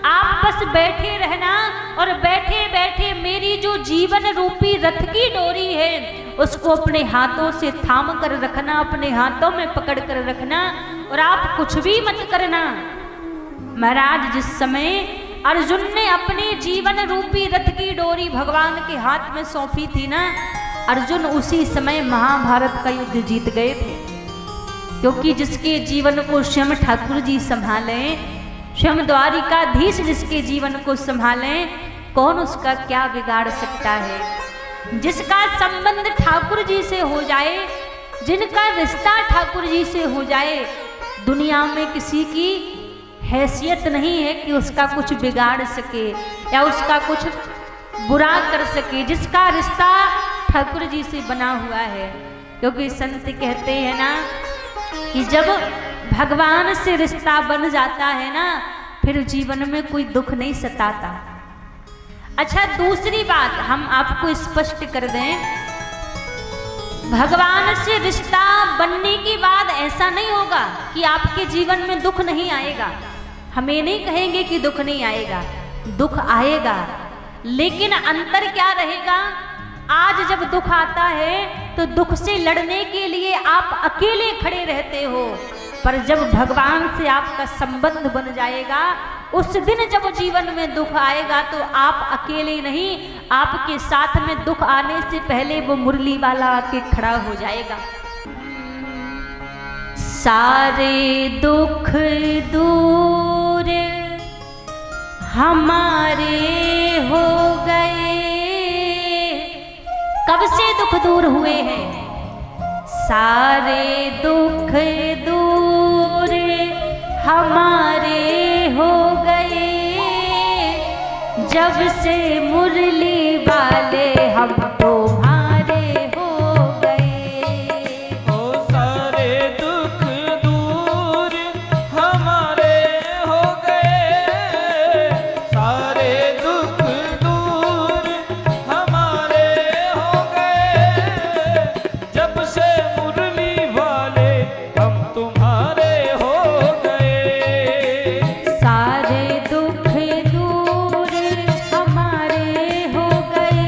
आप बस बैठे रहना और बैठे बैठे मेरी जो जीवन रूपी रथ की डोरी है उसको अपने हाथों से थाम कर रखना, अपने हाथों में पकड़ कर रखना और आप कुछ भी मत करना। महाराज जिस समय अर्जुन ने अपने जीवन रूपी रथ की डोरी भगवान के हाथ में सौंपी थी ना, अर्जुन उसी समय महाभारत का युद्ध जीत गए थे। क्योंकि जिसके जीवन को स्वयं ठाकुर जी संभालें, स्वयं द्वारिकाधीश जिसके जीवन को संभालें, कौन उसका क्या बिगाड़ सकता है। जिसका संबंध ठाकुर जी से हो जाए, जिनका रिश्ता ठाकुर जी से हो जाए, दुनिया में किसी की हैसियत नहीं है कि उसका कुछ बिगाड़ सके या उसका कुछ बुरा कर सके। जिसका रिश्ता ठाकुर जी से बना हुआ है, क्योंकि संत कहते हैं ना कि जब भगवान से रिश्ता बन जाता है ना, फिर जीवन में कोई दुख नहीं सताता। अच्छा दूसरी बात हम आपको स्पष्ट कर दें, भगवान से रिश्ता बनने के बाद ऐसा नहीं होगा कि आपके जीवन में दुख नहीं आएगा। हम ये नहीं कहेंगे कि दुख नहीं आएगा, दुख आएगा, लेकिन अंतर क्या रहेगा? आज जब दुख आता है तो दुख से लड़ने के लिए आप अकेले खड़े रहते हो, पर जब भगवान से आपका संबंध बन जाएगा, उस दिन जब जीवन में दुख आएगा तो आप अकेले नहीं, आपके साथ में दुख आने से पहले वो मुरली वाला आके खड़ा हो जाएगा। सारे दुख दूर हमारे हो गए। कब से दुख दूर हुए हैं? सारे दुख दूर हमारे हो गए, जब से मुरली वाले हम तुम्हारे हो गए। ओ सारे दुख दूर हमारे हो गए, सारे दुख दूर हमारे हो गए, जब से मुरली वाले हम तुम्हारे हो गए। सारे दुख दूर हमारे हो गए,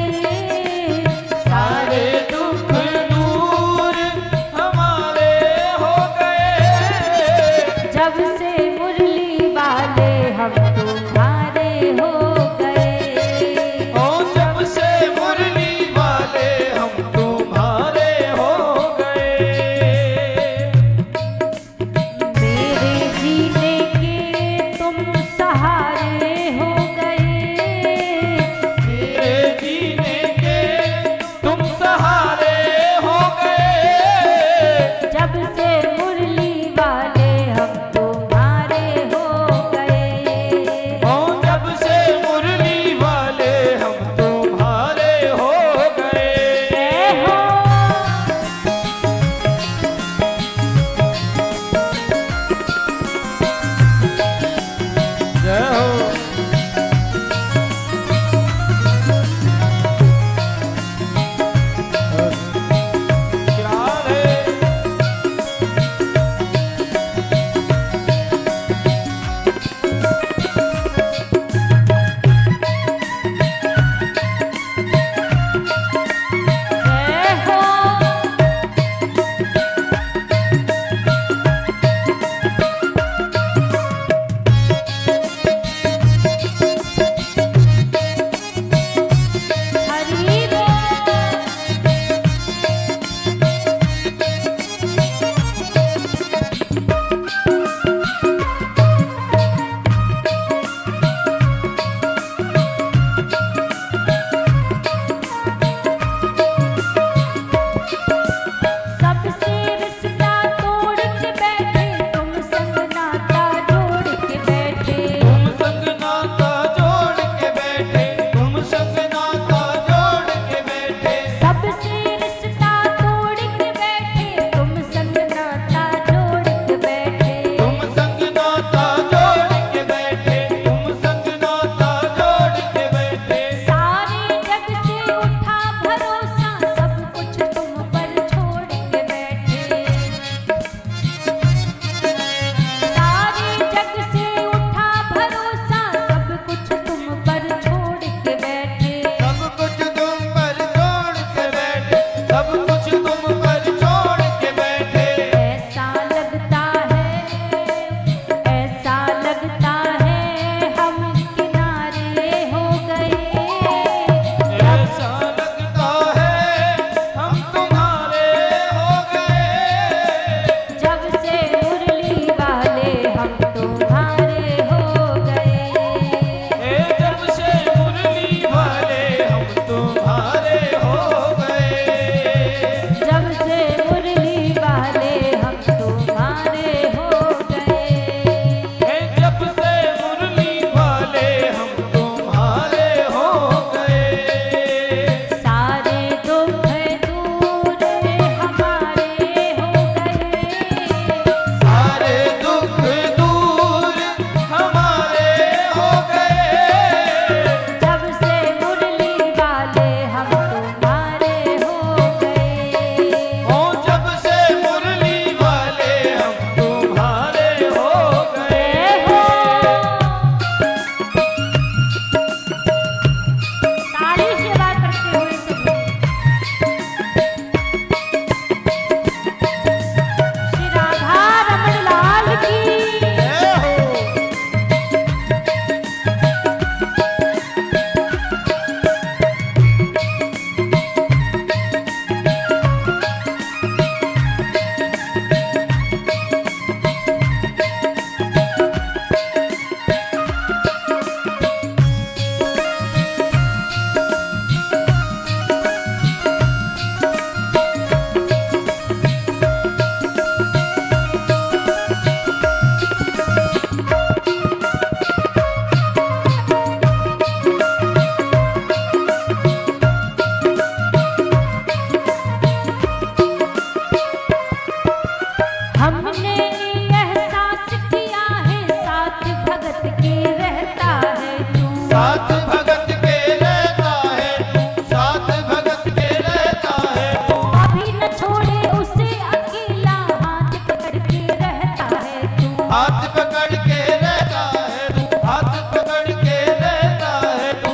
पकड़ के रहता है तू, हाथ पकड़ के रहता है तू।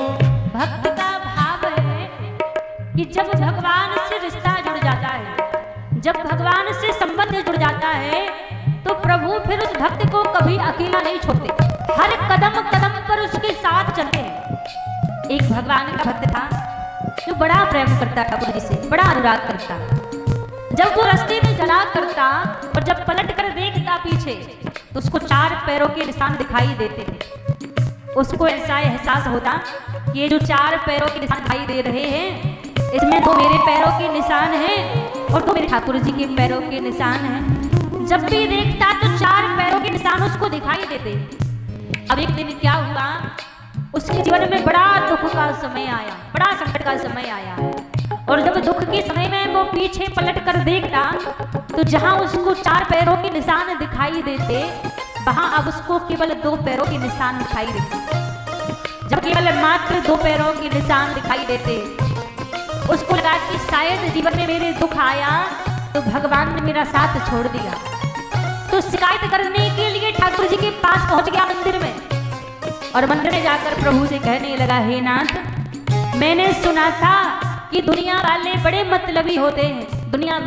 भक्त का भाव है कि जब भगवान से रिश्ता जुड़ जाता है, जब भगवान से संबंध जुड़ जाता है, तो प्रभु फिर उस भक्त को कभी अकेला नहीं छोड़ते, हर कदम कदम पर उसके साथ चलते हैं। एक भगवान का भक्त था जो बड़ा प्रेम करता ठाकुर जी से, बड़ा अनुराग करता। जब वो रास्ते में चला करता और जब पलट कर देखता पीछे तो उसको 4 पैरों के निशान दिखाई देते थे। उसको ऐसा एहसास होता कि ये जो 4 पैरों के निशान दिखाई दे रहे हैं, इसमें 2 मेरे पैरों के निशान हैं और 2 मेरे ठाकुर जी के पैरों के निशान हैं। जब भी देखता तो 4 पैरों के निशान उसको दिखाई देते। अब एक दिन क्या हुआ, उसके जीवन में बड़ा दुख का समय आया, बड़ा संकट का समय आया। और जब दुख के समय में वो पीछे पलट कर देखता तो जहां उसको 4 पैरों के निशान दिखाई देते, वहां अब उसको केवल 2 पैरों के निशान दिखाई देते। जब केवल मात्र 2 पैरों के निशान दिखाई देते, उसको लगा कि शायद जीवन में मेरे दुख आया तो भगवान ने मेरा साथ छोड़ दिया। तो शिकायत करने के लिए ठाकुर जी के पास पहुंच गया मंदिर में, और मंदिर में जाकर प्रभु से कहने लगा, हे नाथ, मैंने सुना था कि दुनिया वाले बड़े मतलबी होते हैं, दुनिया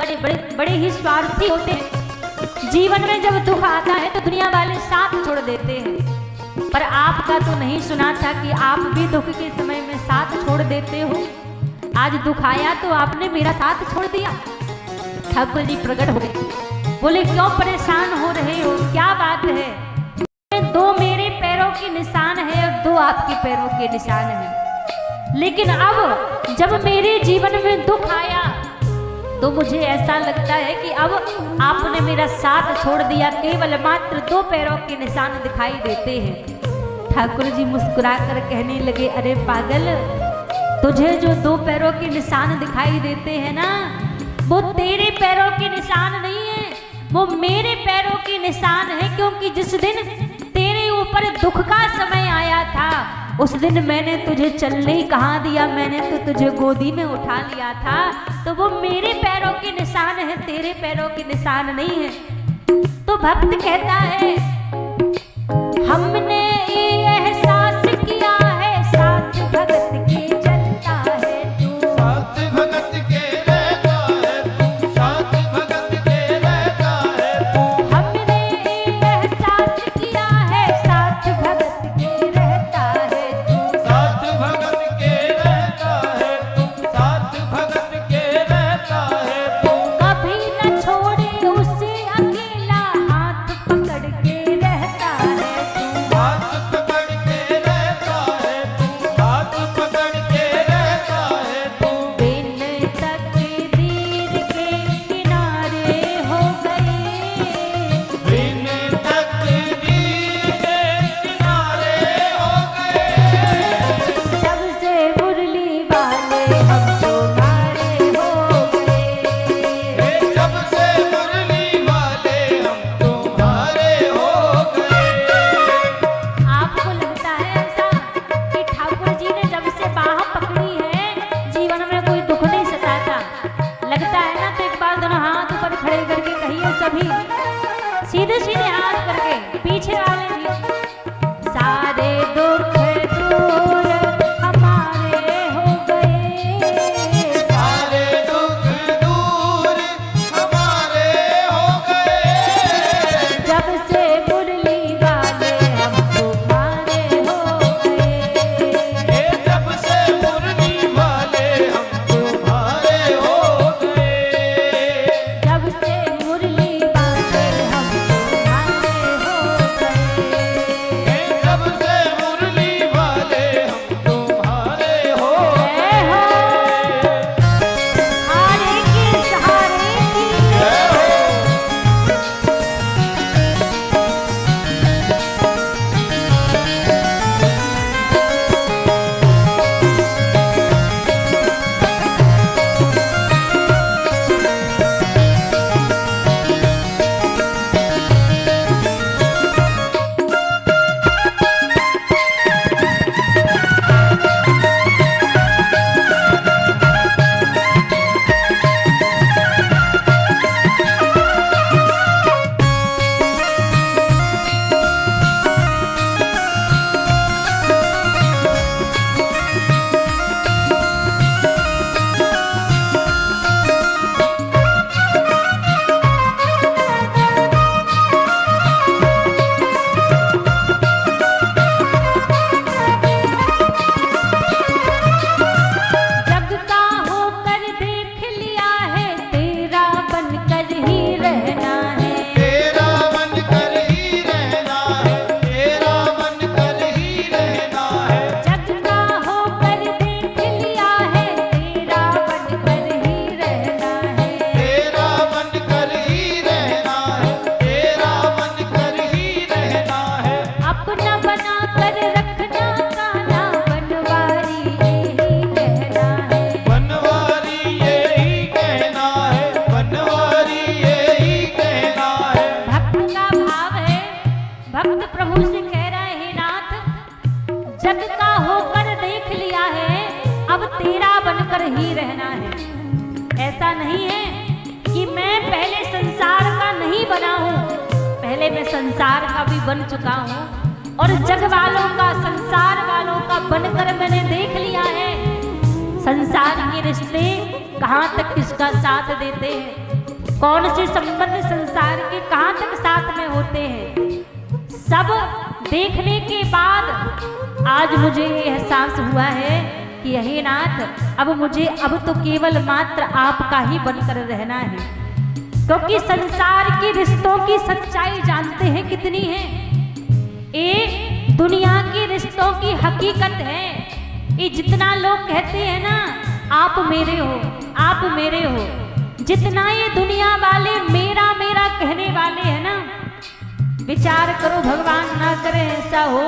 बड़े ही स्वार्थी होते हैं। जीवन में जब दुख आता है तो दुनिया वाले साथ छोड़ देते हैं, पर आपका तो नहीं सुना था कि आप भी दुख के समय में साथ छोड़ देते हो। आज दुख आया तो आपने मेरा साथ छोड़ दिया। ठाकुर जी प्रकट हो गए, बोले, क्यों परेशान हो रहे हो, क्या बात है? 2 मेरे पैरों के निशान है और 2 आपके पैरों के निशान है, लेकिन अब जब मेरे जीवन में दुख आया तो मुझे ऐसा लगता है कि अब आपने मेरा साथ छोड़ दिया, केवल मात्र 2 पैरों के निशान दिखाई देते हैं। ठाकुर जी मुस्कुरा कर कहने लगे, अरे पागल, तुझे जो 2 पैरों के निशान दिखाई देते हैं ना, वो तेरे पैरों के निशान नहीं है, वो मेरे पैरों के निशान है। क्योंकि जिस दिन तेरे ऊपर दुख का समय आया था, उस दिन मैंने तुझे चलने ही कहाँ दिया, मैंने तो तुझे गोदी में उठा लिया था। तो वो मेरे पैरों के निशान है, तेरे पैरों के निशान नहीं है। तो भक्त कहता है, हमने ये एहसास किया है, साथ भगत के चलता है तू, साथ भगत के रहता है तू, साथ भगत के रहता है तू। हमने ये एहसास किया है, साथ भगत के रहता है तू, साथ भगत के रहता है तू, साथ भगत के रहता है तू। कभी न छोड़े उसे अकेला, हाथ पकड़ के अपना बना कर रखना कान्हा बनवारी यही कहना है। बनवारी यही कहना है, बनवारी यही कहना है। भक्त का भाव है, भक्त प्रभु से कह रहा है, हे नाथ जग का होकर देख लिया है, अब तेरा बनकर ही रहना है। ऐसा नहीं है कि मैं पहले संसार का नहीं बना हूँ, पहले मैं संसार का भी बन चुका हूँ और जग वालों का, संसार वालों का बनकर मैंने देख लिया है। संसार के रिश्ते कहाँ तक किसका साथ देते हैं, कौन से संबंध संसार के कहाँ तक साथ में होते हैं, सब देखने के बाद आज मुझे ये एहसास हुआ है कि हे नाथ अब तो केवल मात्र आपका ही बनकर रहना है। क्योंकि संसार के रिश्तों की सच्चाई जानते हैं कितनी है, ये दुनिया के रिश्तों की हकीकत है। ये जितना लोग कहते हैं ना आप मेरे हो, आप मेरे हो, जितना ये दुनिया वाले मेरा मेरा कहने वाले हैं ना, विचार करो भगवान ना करे ऐसा हो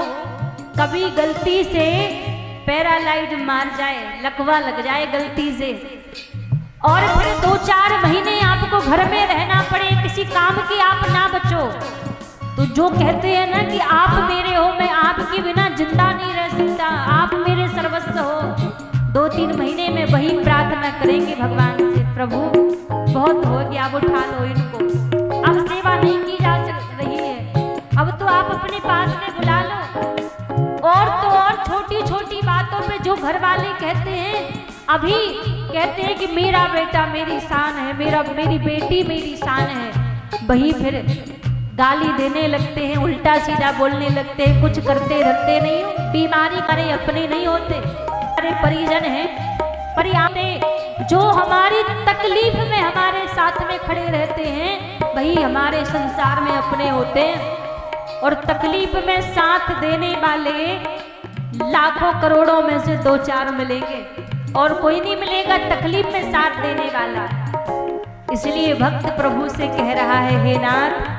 कभी गलती से पैरालाइज मार जाए, लकवा लग जाए गलती से, और फिर 2-4 महीने आपको घर में रहना पड़े, किसी काम की आप ना बचो, तो जो कहते हैं ना कि आप मेरे हो, मैं आपके बिना जिंदा नहीं रह सकता, आप मेरे सर्वस्व हो, 2-3 महीने में वही प्रार्थना करेंगे भगवान से, प्रभु बहुत हो गया, अब उठा लो इनको, अब सेवा नहीं की जा रही है, अब तो आप अपने पास में बुला लो। और तो और छोटी छोटी बातों पे जो घर वाले कहते हैं, अभी कहते हैं कि मेरा बेटा मेरी शान है, मेरी बेटी मेरी शान है, वही फिर गाली देने लगते हैं, उल्टा सीधा बोलने लगते हैं, कुछ करते धरते नहीं हो, बीमारी करे अपने नहीं होते, अरे परिजन हैं, पर आते जो हमारी तकलीफ में हमारे साथ में खड़े रहते हैं वही हमारे संसार में अपने होते हैं। और तकलीफ में साथ देने वाले लाखों करोड़ों में से 2-4 मिलेंगे और कोई नहीं मिलेगा तकलीफ में साथ देने वाला। इसलिए भक्त प्रभु से कह रहा है, हे नाथ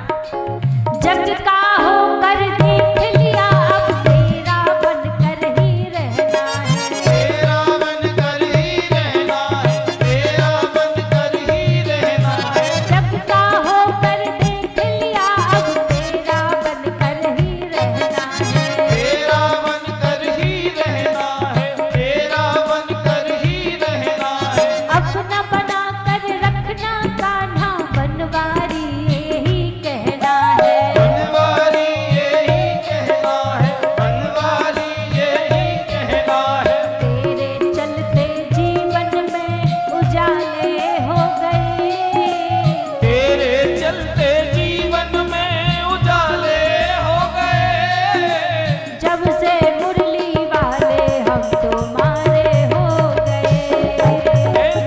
जग का होकर देख लिया, अब तेरा बनकर ही रहना है, तेरा बनकर ही रहना है, तेरा बनकर ही रहना है। जग का होकर देख लिया, अब तेरा बनकर ही रहना है, तेरा बनकर ही रहना है, तेरा बनकर ही रहना है। अपना बना कर रखना कान्हा बनवारी यही कहना है। बनवारी यही कहना है, बनवारी यही कहना है। तेरे चलते जीवन में उजाले हो गए, तेरे चलते जीवन में उजाले हो गए, जब से मुरली वाले हम तुम्हारे हो गए,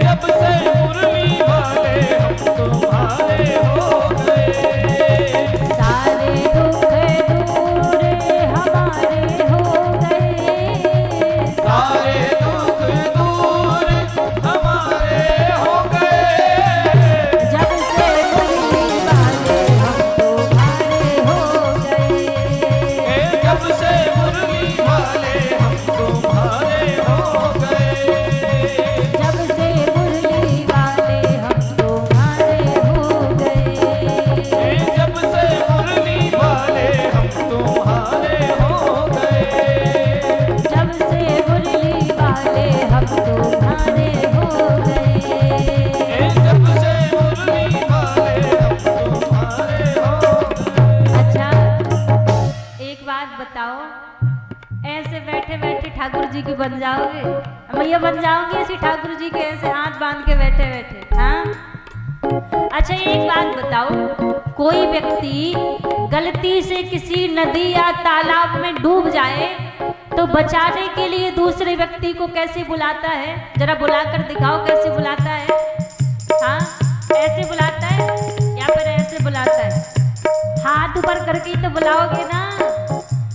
जब से मुरली वाले हम तुम्हारे हो गए। सारे दुख दूर हमारे हो गए, सारे दुख दूर हमारे हो गए, जब से मुरली वाले हम तुम्हारे हो गए, जब से मुरली वाले हम तुम्हारे हो गए, जब से मुरली वाले हम तुम्हारे हो गए, जब से मुरली वाले हम तुम्हारे हो गए, जब से मुरली वाले हम तुम्हारे हो गए। जब से मुरली वाले हम तुम्हारे हो गए। अच्छा एक बात बताओ, ऐसे बैठे बैठे ठाकुर जी की बन जाओगे, मैया बन जाओगे ऐसे ठाकुर जी के ऐसे हाथ बांध के बैठे बैठे? हाँ अच्छा एक बात बताओ, कोई व्यक्ति गलती से किसी नदी या तालाब में डूब जाए तो बचाने के लिए दूसरे व्यक्ति को कैसे बुलाता है? जरा बुलाकर दिखाओ कैसे बुलाता है। हाँ ऐसे बुलाता है या फिर ऐसे बुलाता है? हाथ ऊपर करके ही तो बुलाओगे ना।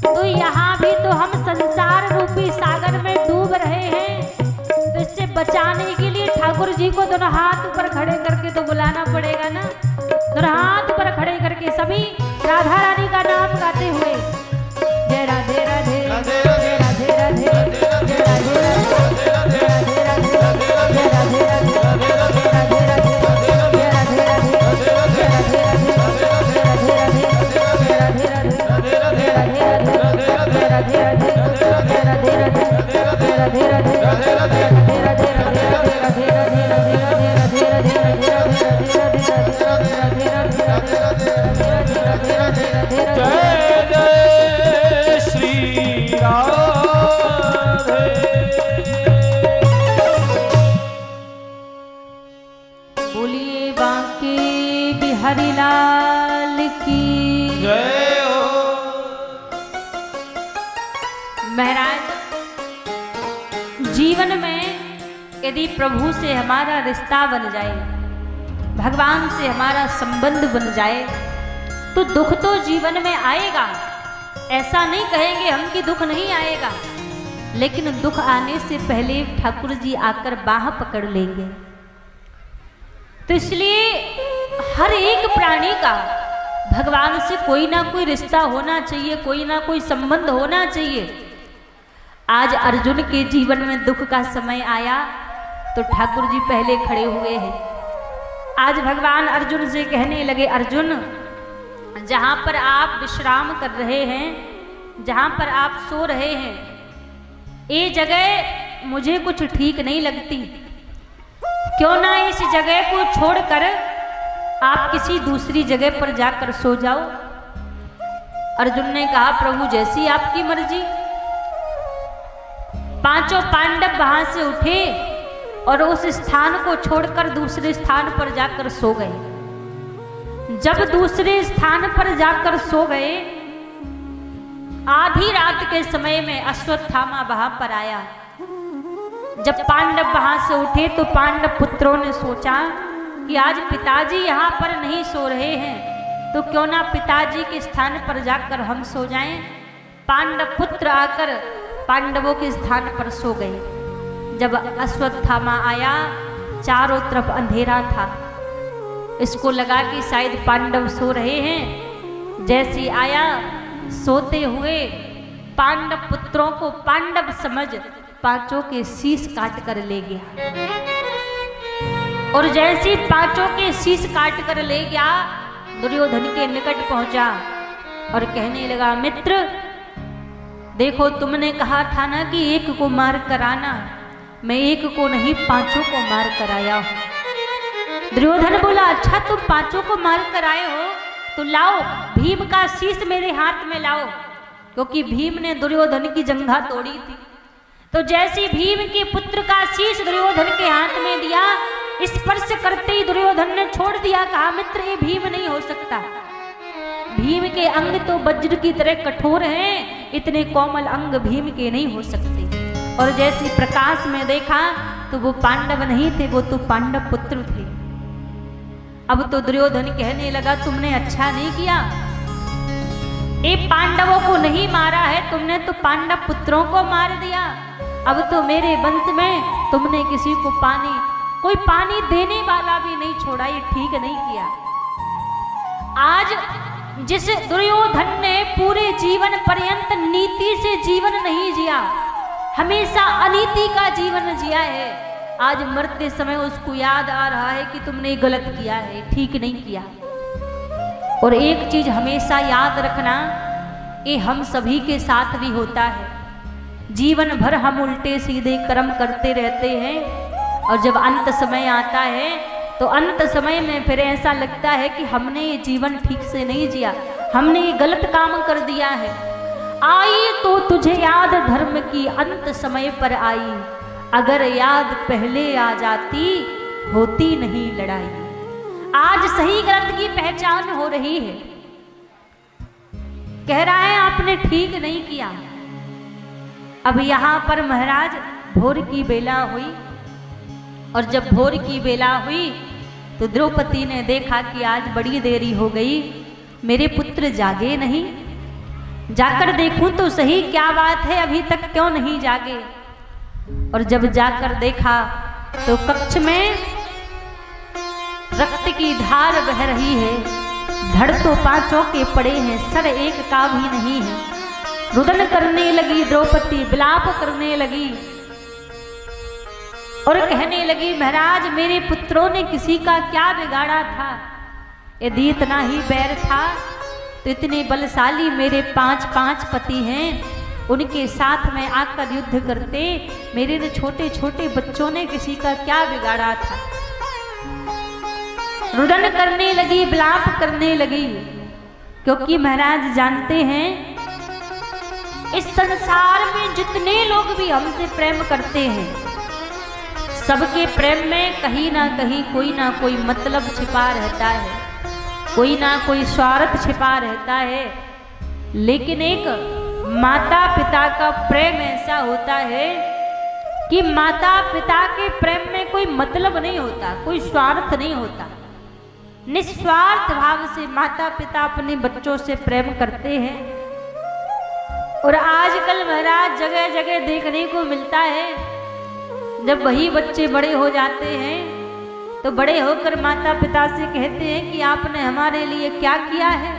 तो यहाँ भी तो हम संसार रूपी सागर में डूब रहे हैं, तो इससे बचाने के लिए ठाकुर जी को दोनों हाथ ऊपर खड़े करके तो बुलाना पड़ेगा ना। दोनों हाथ ऊपर खड़े करके सभी राधा रानी का नाम गाते हुए, जय जय श्री राधे। बोलिए बांके बिहारी लाल की जय हो। महाराज, जीवन में यदि प्रभु से हमारा रिश्ता बन जाए, भगवान से हमारा संबंध बन जाए, तो दुख तो जीवन में आएगा। ऐसा नहीं कहेंगे हम कि दुख नहीं आएगा, लेकिन दुख आने से पहले ठाकुर जी आकर बाह पकड़ लेंगे। तो इसलिए हर एक प्राणी का भगवान से कोई ना कोई रिश्ता होना चाहिए, कोई ना कोई संबंध होना चाहिए। आज अर्जुन के जीवन में दुख का समय आया तो ठाकुर जी पहले खड़े हुए हैं। आज भगवान अर्जुन से कहने लगे, अर्जुन, जहाँ पर आप विश्राम कर रहे हैं, जहाँ पर आप सो रहे हैं, ये जगह मुझे कुछ ठीक नहीं लगती। क्यों ना इस जगह को छोड़कर आप किसी दूसरी जगह पर जाकर सो जाओ। अर्जुन ने कहा, प्रभु जैसी आपकी मर्जी। पांचों पांडव वहां से उठे और उस स्थान को छोड़कर दूसरे स्थान पर जाकर सो गए। जब दूसरे स्थान पर जाकर सो गए, आधी रात के समय में अश्वत्थामा वहां पर आया। जब पांडव वहां से उठे तो पांडव पुत्रों ने सोचा कि आज पिताजी यहाँ पर नहीं सो रहे हैं, तो क्यों ना पिताजी के स्थान पर जाकर हम सो जाएं। पांडव पुत्र आकर पांडवों के स्थान पर सो गए। जब अश्वत्थामा आया, चारों तरफ अंधेरा था। इसको लगा कि शायद पांडव सो रहे हैं। जैसे आया, सोते हुए पांडव पुत्रों को पांडव समझ पांचों के शीश काट कर ले गया। और जैसे पांचों के शीश काट कर ले गया, दुर्योधन के निकट पहुंचा और कहने लगा, मित्र देखो, तुमने कहा था ना कि एक को मार कर आना, मैं एक को नहीं पांचों को मार कर आया हूं। दुर्योधन बोला, अच्छा तुम पांचों को मार कर आए हो तो लाओ भीम का शीश मेरे हाथ में लाओ, क्योंकि भीम ने दुर्योधन की जंघा तोड़ी थी। तो जैसे भीम के पुत्र का शीश दुर्योधन के हाथ में दिया, स्पर्श करते ही दुर्योधन ने छोड़ दिया, कहा मित्र ये भीम नहीं हो सकता। भीम के अंग तो वज्र की तरह कठोर हैं, इतने कोमल अंग भीम के नहीं हो सकते। और जैसे प्रकाश में देखा तो वो पांडव नहीं थे, वो तो पांडव पुत्र थे। अब तो दुर्योधन कहने लगा, तुमने अच्छा नहीं किया, ये पांडवों को नहीं मारा है, तुमने तो पांडव पुत्रों को मार दिया। अब तो मेरे वंश में तुमने किसी को कोई पानी देने वाला भी नहीं छोड़ा, ये ठीक नहीं किया। आज जिस दुर्योधन ने पूरे जीवन पर्यंत नीति से जीवन नहीं जिया, हमेशा अनीति का जीवन जिया है, आज मरते समय उसको याद आ रहा है कि तुमने गलत किया है, ठीक नहीं किया। और एक चीज हमेशा याद रखना, ये हम सभी के साथ भी होता है। जीवन भर हम उल्टे सीधे कर्म करते रहते हैं, और जब अंत समय आता है तो अंत समय में फिर ऐसा लगता है कि हमने ये जीवन ठीक से नहीं जिया, हमने ये गलत काम कर दिया है। आई तो तुझे याद धर्म की अंत समय पर आई, अगर याद पहले आ जाती होती नहीं लड़ाई। आज सही गलत की पहचान हो रही है। कह रहा है आपने ठीक नहीं किया। अब यहाँ पर महाराज भोर की बेला हुई, और जब भोर की बेला हुई तो द्रौपदी ने देखा कि आज बड़ी देरी हो गई, मेरे पुत्र जागे नहीं, जाकर देखूं तो सही क्या बात है, अभी तक क्यों नहीं जागे। और जब जाकर देखा तो कक्ष में रक्त की धार बह रही है, धड़ तो पांचों के पड़े हैं, सर एक का भी नहीं है। रुदन करने लगी द्रौपदी, विलाप करने लगी और कहने लगी, महाराज मेरे पुत्रों ने किसी का क्या बिगाड़ा था, यदि इतना ही बैर था तो इतने बलशाली मेरे 5 पति हैं, उनके साथ में आकर युद्ध करते, मेरे ने छोटे छोटे बच्चों ने किसी का क्या बिगाड़ा था। रुदन करने लगी, विलाप करने लगी, क्योंकि महाराज जानते हैं इस संसार में जितने लोग भी हमसे प्रेम करते हैं, सबके प्रेम में कहीं ना कहीं कोई ना कोई मतलब छिपा रहता है, कोई ना कोई स्वार्थ छिपा रहता है। लेकिन एक माता पिता का प्रेम ऐसा होता है कि माता पिता के प्रेम में कोई मतलब नहीं होता, कोई स्वार्थ नहीं होता। निस्वार्थ भाव से माता पिता अपने बच्चों से प्रेम करते हैं। और आजकल महाराज जगह जगह देखने को मिलता है, जब वही बच्चे बड़े हो जाते हैं तो बड़े होकर माता पिता से कहते हैं कि आपने हमारे लिए क्या किया है।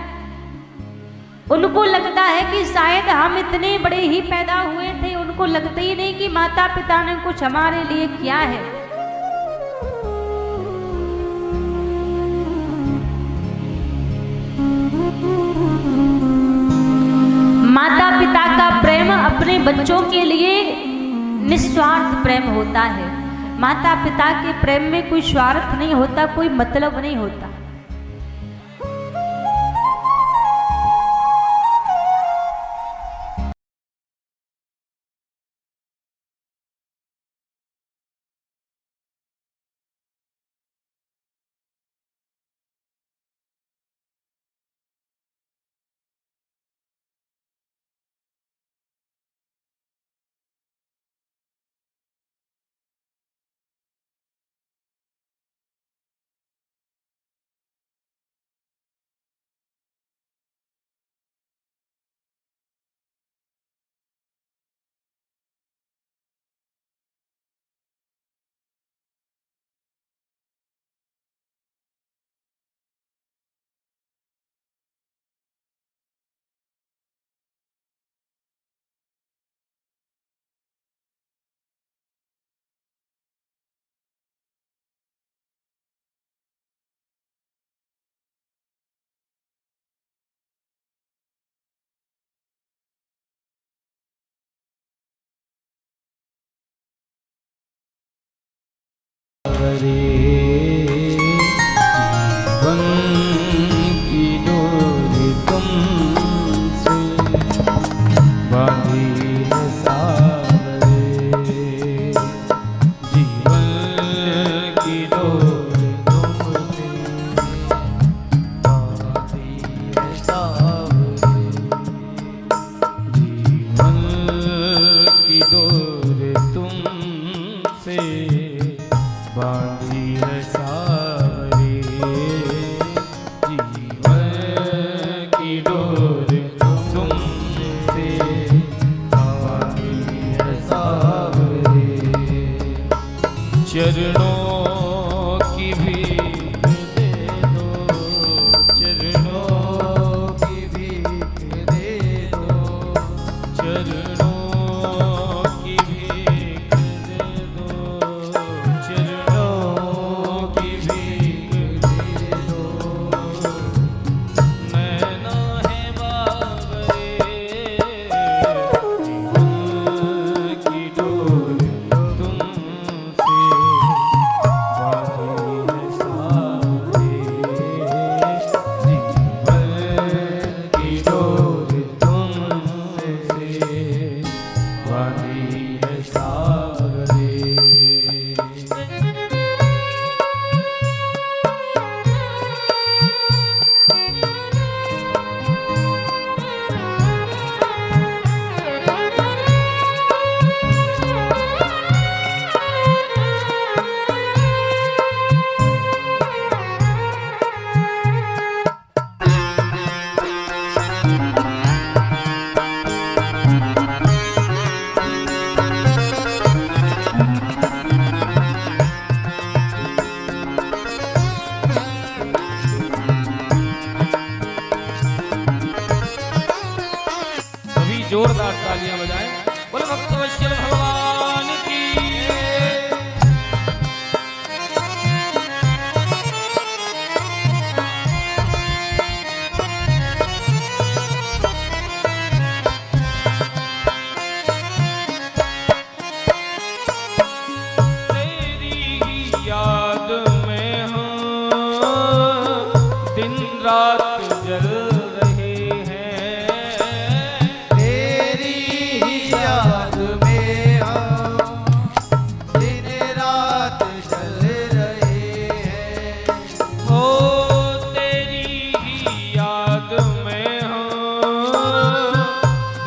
उनको लगता है कि शायद हम इतने बड़े ही पैदा हुए थे, उनको लगता ही नहीं कि माता पिता ने कुछ हमारे लिए किया है। माता पिता का प्रेम अपने बच्चों के लिए निस्वार्थ प्रेम होता है। माता पिता के प्रेम में कोई स्वार्थ नहीं होता, कोई मतलब नहीं होता। जीवन की डोरी तुमसे बांधी है सावरे, जीवन की डोरी तुमसे बांधी है सावरे, जीवन की डोरी तुमसे बांधी है सावरे, जीवन की डोर तुमसे बांधी है सावरे। चरणों की भीख दे दो, चरणों की भीख दे दो, चरणों की भीख दे दो, चरणों की भीख दे दो। नैना है बावरे, जीवन की डोर तुमसे बांधी है सावरे, जीवन की डोर तुमसे बांधी है सावरे। सभी जोरदार तालियां बजाएं। बोलो भक्तवत्सल भगवान की।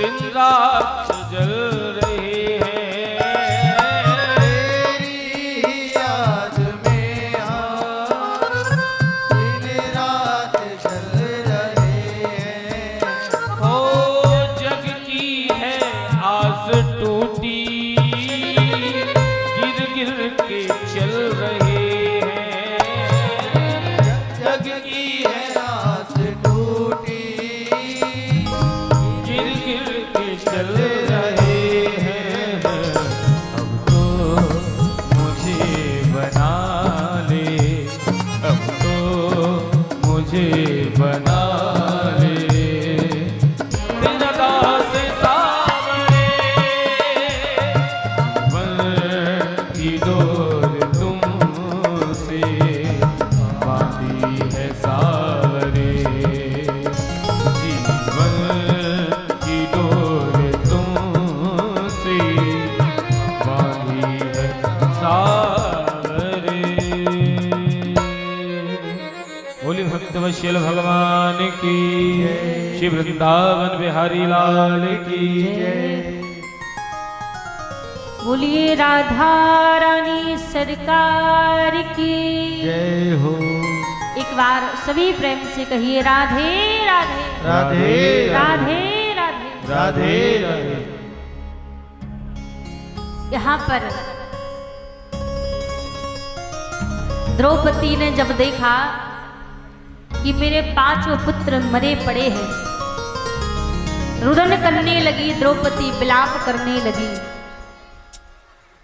दिन रात जल रहे हैं, तेरी याद में दिन रात चल रहे हैं। ओ जग की है आस टूटी, गिर गिर के चल रहे हैं, जग की है आस टूटी, गिर गिर के चल रहे हैं। अब तो मुझे बना ले, अब तो मुझे बना ले, तेरा दास सावरे, बन की डोर तुमसे बांधी है सावरे, जीवन की डोर तुमसे बांधी है सावरे। बोली भक्तवत्सल भगवान की, श्री वृंदावन बिहारी लाल की जय। बोलिए राधा रानी सरकार की जय हो। एक बार सभी प्रेम से कहिए राधे राधे राधे राधे राधे। राधे राधे। यहाँ पर द्रौपदी ने जब देखा कि मेरे 5 पुत्र मरे पड़े हैं, रुदन करने लगी द्रौपदी, विलाप करने लगी।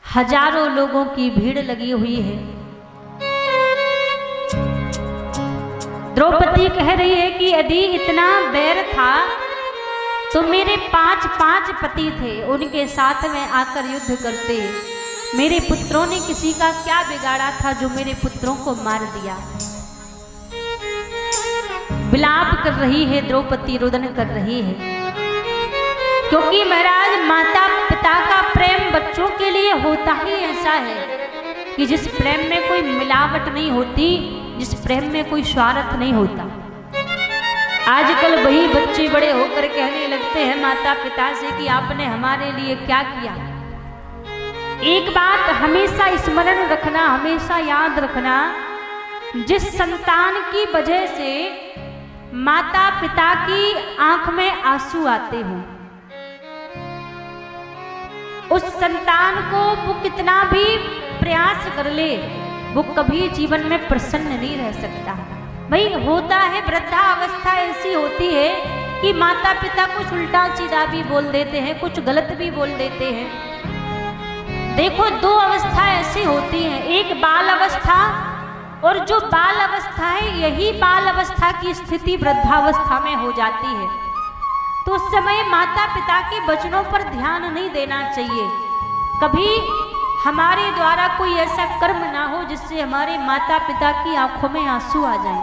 हजारों लोगों की भीड़ लगी हुई है। द्रौपदी कह रही है कि यदि इतना बैर था तो मेरे 5 पति थे, उनके साथ में आकर युद्ध करते। मेरे पुत्रों ने किसी का क्या बिगाड़ा था जो मेरे पुत्रों को मार दिया। विलाप कर रही है द्रौपदी, रुदन कर रही है, क्योंकि महाराज माता पिता का प्रेम बच्चों के लिए होता ही ऐसा है कि जिस प्रेम में कोई मिलावट नहीं होती, जिस प्रेम में कोई स्वार्थ नहीं होता। आजकल वही बच्चे बड़े होकर कहने लगते हैं माता पिता से कि आपने हमारे लिए क्या किया। एक बात हमेशा स्मरण रखना, हमेशा याद रखना, जिस संतान की वजह से माता पिता की आंख में आंसू आते हो, उस संतान को वो कितना भी प्रयास कर ले, वो कभी जीवन में प्रसन्न नहीं रह सकता। भाई होता है, वृद्धावस्था ऐसी होती है कि माता पिता कुछ उल्टा सीधा भी बोल देते हैं, कुछ गलत भी बोल देते हैं। देखो 2 अवस्था ऐसी होती हैं, एक बाल अवस्था, और जो बाल अवस्था है यही बाल अवस्था की स्थिति वृद्धावस्था में हो जाती है। तो उस समय माता पिता के वचनों पर ध्यान नहीं देना चाहिए। कभी हमारे द्वारा कोई ऐसा कर्म ना हो जिससे हमारे माता पिता की आंखों में आंसू आ जाएं।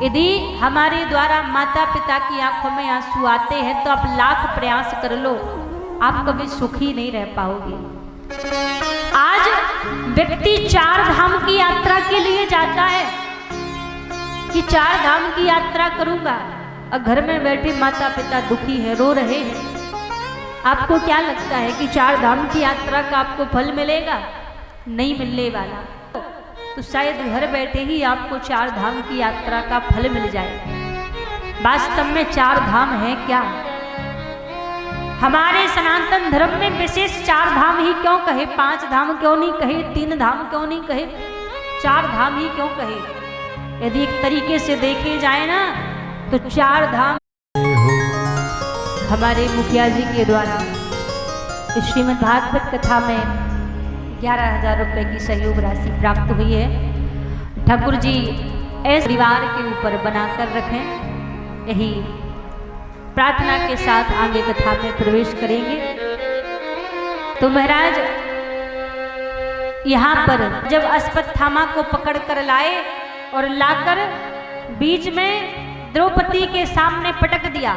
यदि हमारे द्वारा माता पिता की आंखों में आंसू आते हैं तो आप लाख प्रयास कर लो, आप कभी सुखी नहीं रह पाओगे। आज व्यक्ति 4 धाम की यात्रा के लिए जाता है कि 4 धाम की यात्रा करूंगा, और घर में बैठे माता पिता दुखी है, रो रहे हैं। आपको क्या लगता है कि 4 धाम की यात्रा का आपको फल मिलेगा? नहीं मिलने वाला। तो शायद घर बैठे ही आपको 4 धाम की यात्रा का फल मिल जाए। वास्तव में 4 धाम है क्या? हमारे सनातन धर्म में विशेष 4 धाम ही क्यों कहे? 5 धाम क्यों नहीं कहे? 3 धाम क्यों नहीं कहे? 4 धाम ही क्यों कहे? यदि एक तरीके से देखे जाए ना तो 4 धाम हमारे मुखिया जी के द्वारा इस श्रीमद् भागवत कथा में 11,000 रुपये की सहयोग राशि प्राप्त हुई है। ठाकुर जी ऐसे परिवार के ऊपर बनाकर रखें, यही प्रार्थना के साथ आगे कथा में प्रवेश करेंगे। तो महाराज यहाँ पर जब अश्वत्थामा को पकड़ कर लाए और लाकर बीच में द्रौपदी के सामने पटक दिया,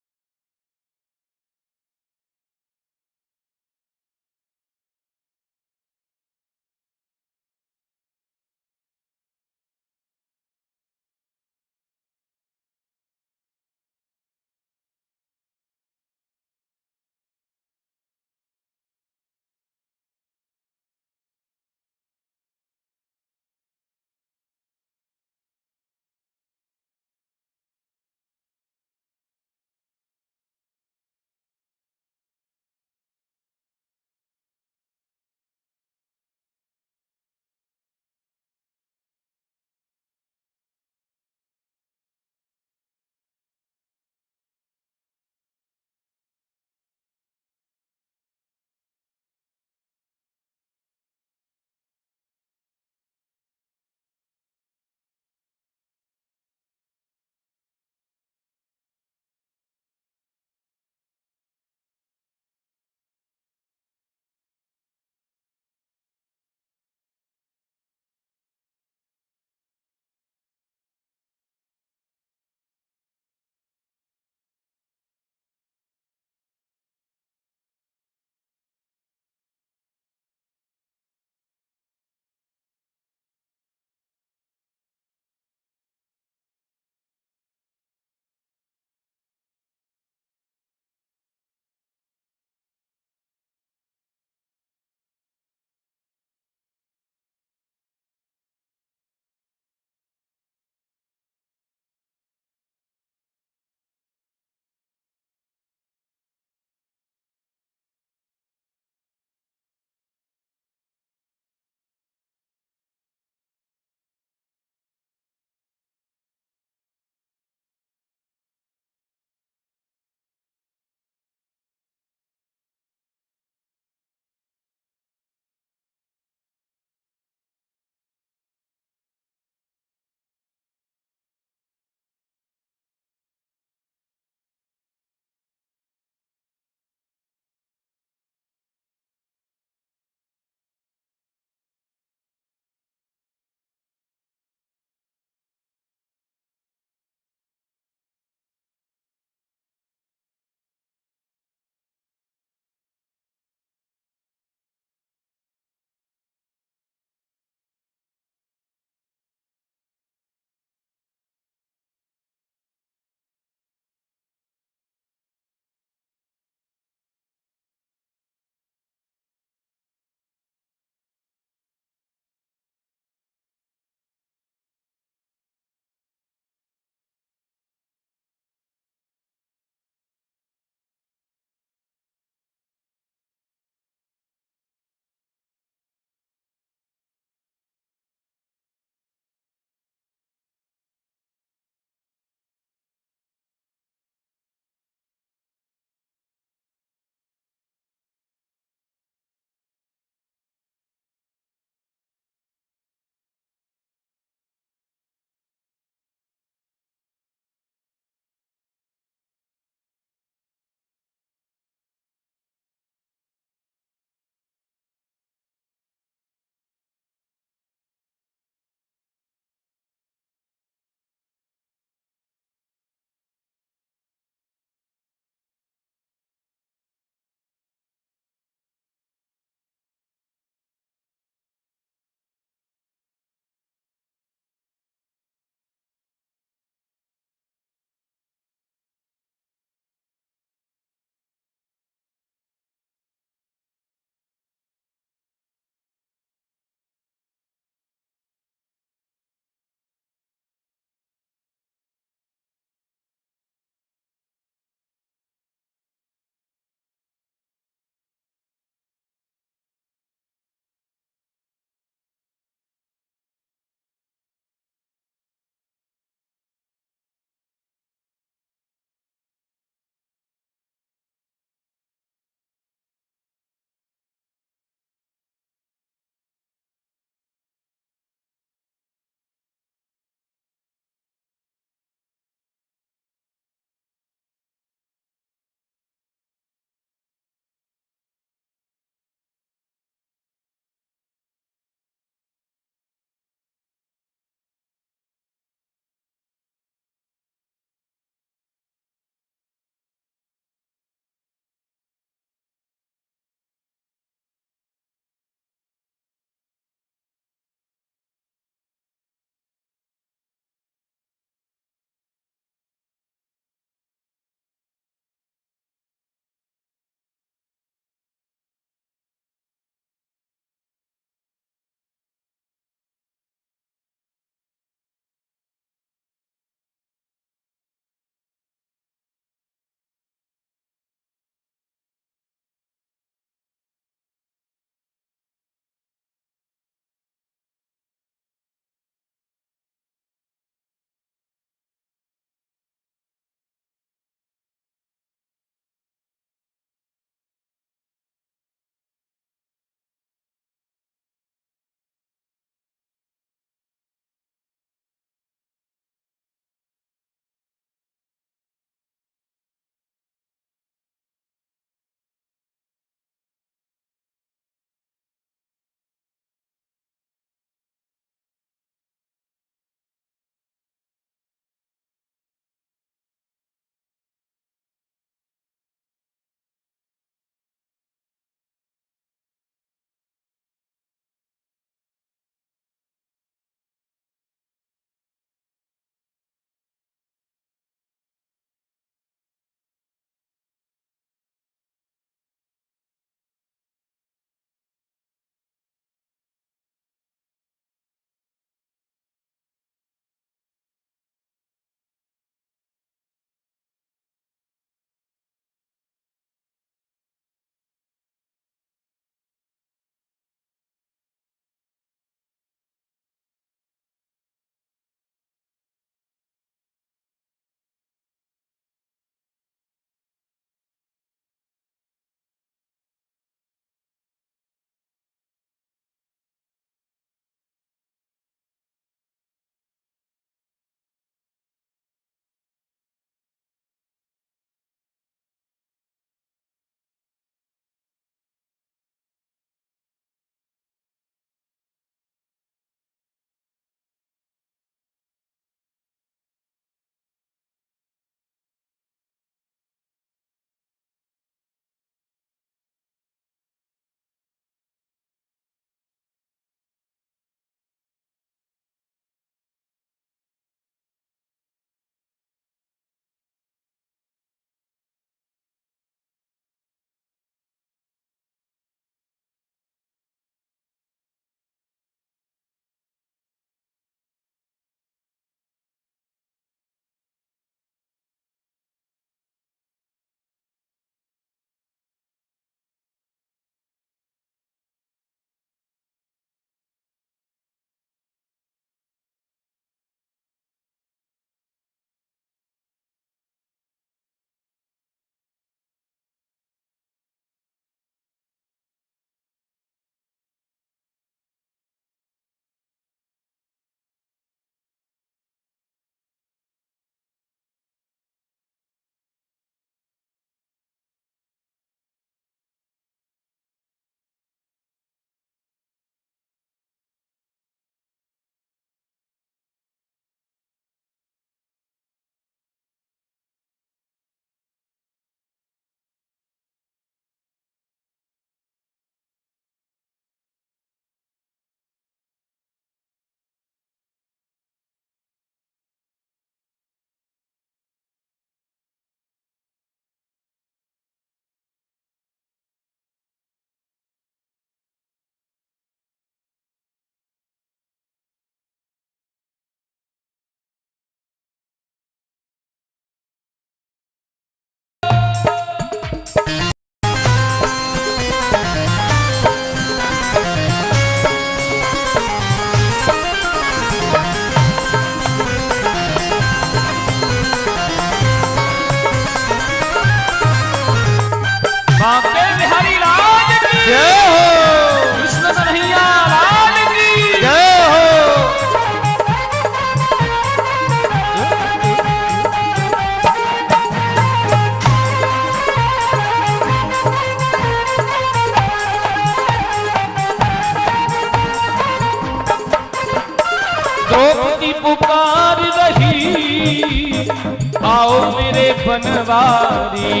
आओ मेरे बनवारी।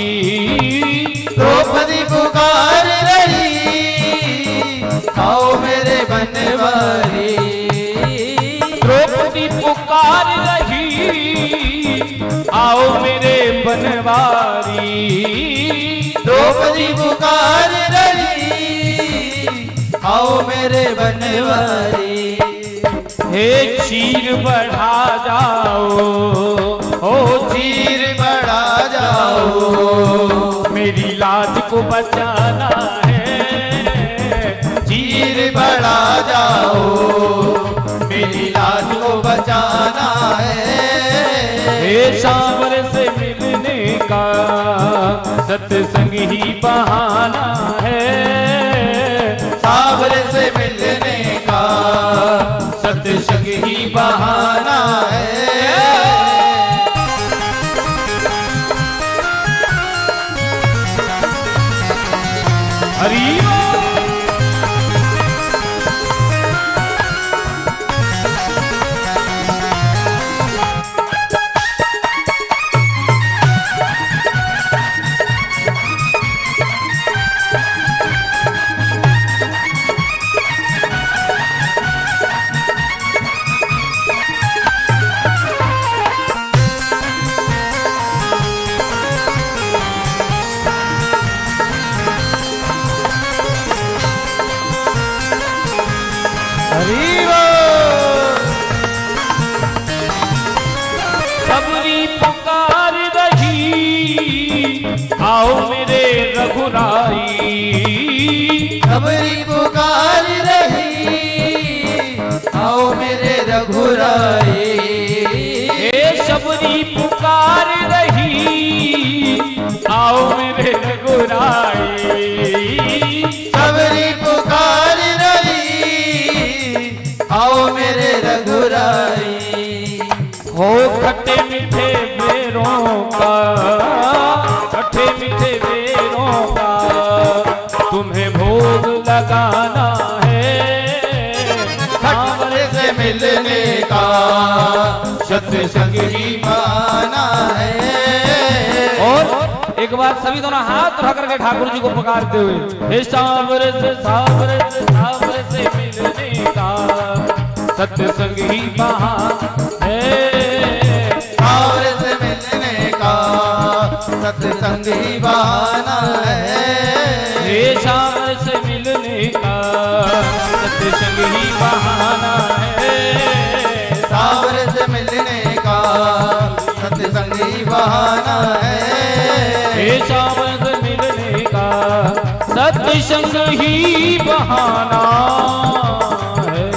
द्रौपदी पुकार रही, आओ मेरे बनवारी। द्रौपदी पुकार रही, आओ मेरे बनवारी। द्रौपदी पुकार रही, आओ मेरे बनवारी। हे चीर बढ़ा जाओ, ओ चीर बढ़ा जाओ, मेरी लाज को बचाना है। चीर बढ़ा जाओ, मेरी लाज को बचाना है। हे सांवर से मिलने का सत्संग ही बहाना है। सांवर से मिलने का सत्संग ही बहाना है। हरि सबरी पुकार रही, आओ मेरे रघुराई। सबरी पुकार रही, आओ मेरे रघुराई। हे सबरी पुकार रही, आओ मेरे रघुराई। सबरी पुकार रही, आओ मेरे रघुराई। हो खट्टे मीठे बेरों का, खट्टे मीठे बेरों का तुम्हें भोग लगाना है। सांवर से मिलने का सत्संग ही बहाना है। और एक बार सभी दोनों हाथ उठा करके ठाकुर जी को पुकारते हुए, हे सांवर से सांवर से सांवर से मिलने का सत्संग ही बहाना है। सांवर से मिलने का सत्संग ही बहाना है। हे सांवर से मिलने का सत्संग ही बहाना है। सांवर से मिलने का सत्संग ही बहाना है। हे सांवर से मिलने का सत्संग ही बहाना है।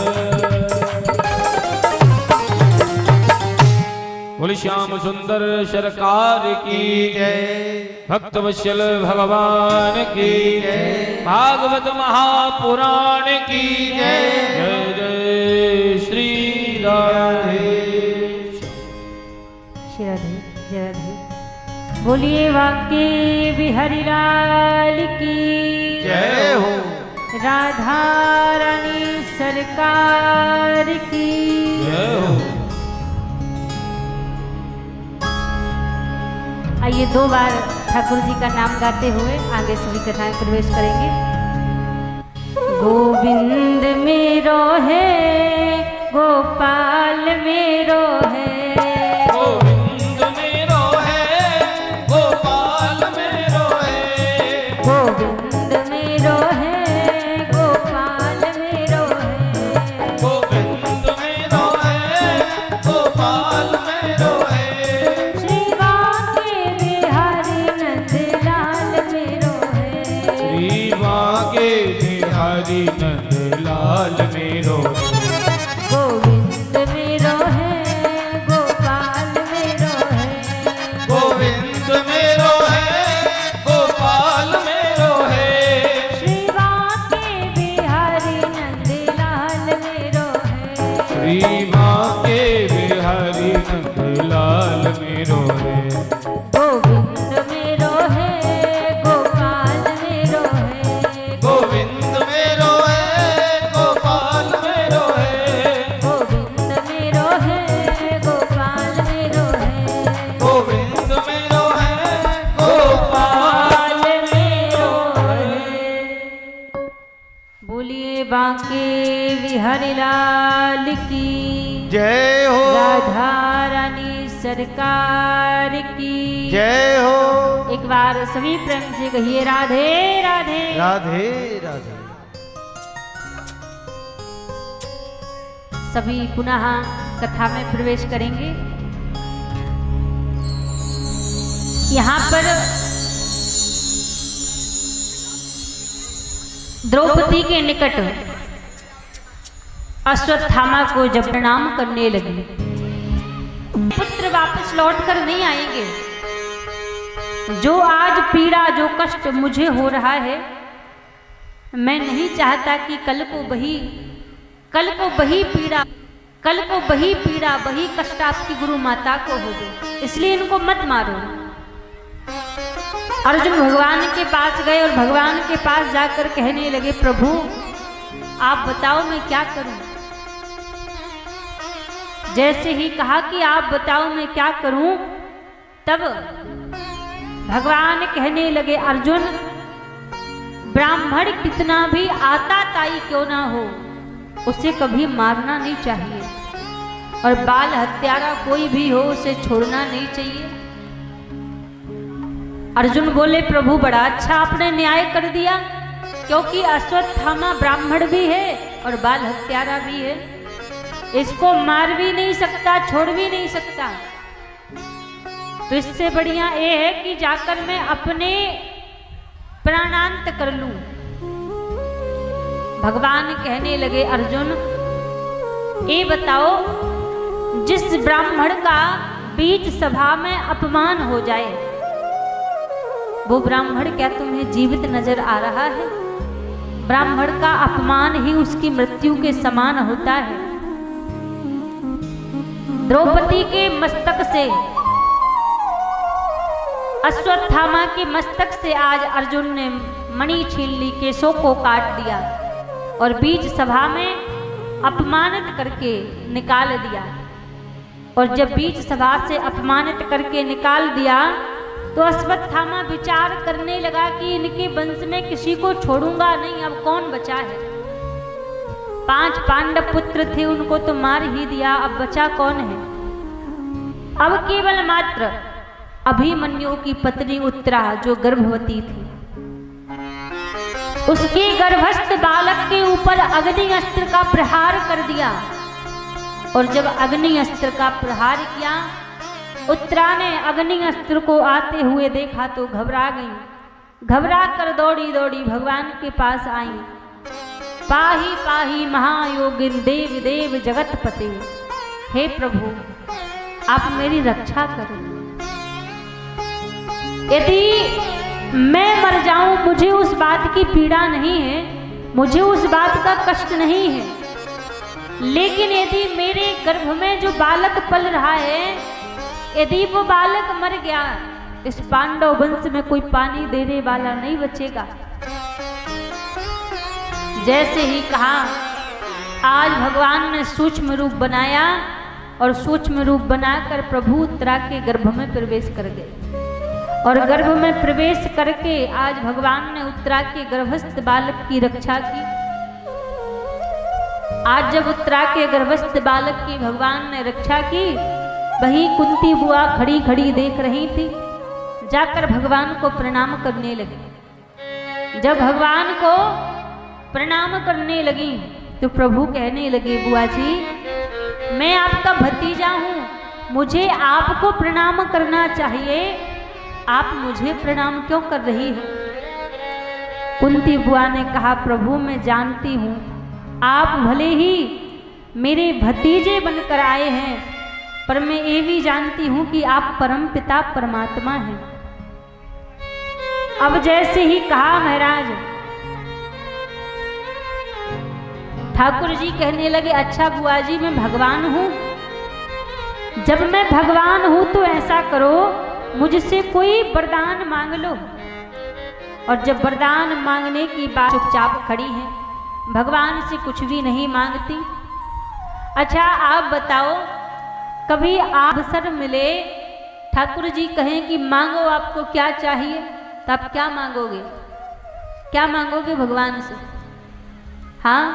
बोले श्याम सुंदर सरकार की जय, भक्त वत्सल भगवान की जय, भागवत महापुराण की जय। जय जय श्री राधे। श्री राधे जय राधे। बोलिए वाके बिहारी लाल की जय हो। राधा रानी सरकार की जय हो। आइए 2 बार ठाकुर जी का नाम गाते हुए आगे सभी कथाएं प्रवेश करेंगे। गोविंद मेरो है, गोपाल मेरो है। गोविंद मेरो है, गोपाल मेरो है। गोविंद मेरो है, गोपाल मेरो है। गोविंद मेरो है, गोपाल मेरो है। श्री वाके बिहारी नंदलाल मेरो है। श्री वाके बिहारी नंदलाल मेरो है। गोविंद मेरो है, बांके बिहारी लाल की जय हो। राधा रानी सरकार की जय हो। एक बार सभी प्रेम से कहिए राधे राधे राधे राधे। सभी पुनः कथा में प्रवेश करेंगे। यहाँ पर द्रौपदी के निकट अश्वत्थामा को जब प्रणाम करने लगी, पुत्र वापस लौटकर नहीं आएंगे। जो आज पीड़ा जो कष्ट मुझे हो रहा है, मैं नहीं चाहता कि कल को वही पीड़ा वही कष्ट आपकी गुरु माता को हो गए, इसलिए इनको मत मारो। अर्जुन भगवान के पास गए और भगवान के पास जाकर कहने लगे, प्रभु आप बताओ मैं क्या करूं। जैसे ही कहा कि आप बताओ मैं क्या करूं, तब भगवान कहने लगे, अर्जुन ब्राह्मण कितना भी आता ताई क्यों ना हो, उसे कभी मारना नहीं चाहिए, और बाल हत्यारा कोई भी हो उसे छोड़ना नहीं चाहिए। अर्जुन बोले, प्रभु बड़ा अच्छा आपने न्याय कर दिया, क्योंकि अश्वत्थामा ब्राह्मण भी है और बाल हत्यारा भी है, इसको मार भी नहीं सकता, छोड़ भी नहीं सकता। तो इससे बढ़िया ये है कि जाकर मैं अपने प्राणांत कर लूं। भगवान कहने लगे, अर्जुन ये बताओ, जिस ब्राह्मण का बीच सभा में अपमान हो जाए, वो ब्राह्मण क्या तुम्हें जीवित नजर आ रहा है? ब्राह्मण का अपमान ही उसकी मृत्यु के समान होता है। द्रौपदी के मस्तक से, अश्वत्थामा के मस्तक से आज अर्जुन ने मणि छीन ली, केशों को काट दिया और बीच सभा में अपमानित करके निकाल दिया। और जब बीच सभा से अपमानित करके निकाल दिया, तो अश्वत्थामा विचार करने लगा कि इनके वंश में किसी को छोड़ूंगा नहीं, अब कौन बचा है। 5 पांडव पुत्र थे, उनको तो मार ही दिया, अब बचा कौन है? अब केवल मात्र अभिमन्यु की पत्नी उत्तरा जो गर्भवती थी, उसके गर्भस्थ बालक के ऊपर अग्नि अस्त्र का प्रहार कर दिया। और जब अग्नि अस्त्र का प्रहार किया, उत्तरा ने अग्नि अस्त्र को आते हुए देखा तो घबरा गई। घबरा कर दौड़ी दौड़ी भगवान के पास आई। पाही पाही महायोगिन देव देव जगतपते, हे प्रभु आप मेरी रक्षा करो। यदि मैं मर जाऊं, मुझे उस बात की पीड़ा नहीं है, मुझे उस बात का कष्ट नहीं है, लेकिन यदि मेरे गर्भ में जो बालक पल रहा है, यदि वो बालक मर गया, इस पांडव वंश में कोई पानी देने वाला नहीं बचेगा। जैसे ही कहा, आज भगवान ने सूक्ष्म रूप बनाया और सूक्ष्म रूप बनाकर प्रभु उत्तरा के गर्भ में प्रवेश कर गए। और गर्भ में प्रवेश करके आज भगवान ने उत्तरा के गर्भस्थ बालक की रक्षा की। आज जब उत्तरा के गर्भस्थ बालक की भगवान ने रक्षा की, वही कुंती बुआ खड़ी खड़ी देख रही थी। जाकर भगवान को प्रणाम करने लगी। जब भगवान को प्रणाम करने लगी तो प्रभु कहने लगे, बुआ जी मैं आपका भतीजा हूँ, मुझे आपको प्रणाम करना चाहिए, आप मुझे प्रणाम क्यों कर रही हो? कुंती बुआ ने कहा, प्रभु मैं जानती हूँ आप भले ही मेरे भतीजे बनकर आए हैं, पर मैं ये भी जानती हूँ कि आप परम पिता परमात्मा हैं। अब जैसे ही कहा महाराज, ठाकुर जी कहने लगे, अच्छा बुआ जी मैं भगवान हूँ, जब मैं भगवान हूँ तो ऐसा करो मुझसे कोई वरदान मांग लो। और जब वरदान मांगने की बात, चुपचाप खड़ी हैं, भगवान से कुछ भी नहीं मांगती। अच्छा आप बताओ, कभी आप अवसर मिले, ठाकुर जी कहें कि मांगो आपको क्या चाहिए, तो आप क्या मांगोगे? क्या मांगोगे भगवान से? हाँ,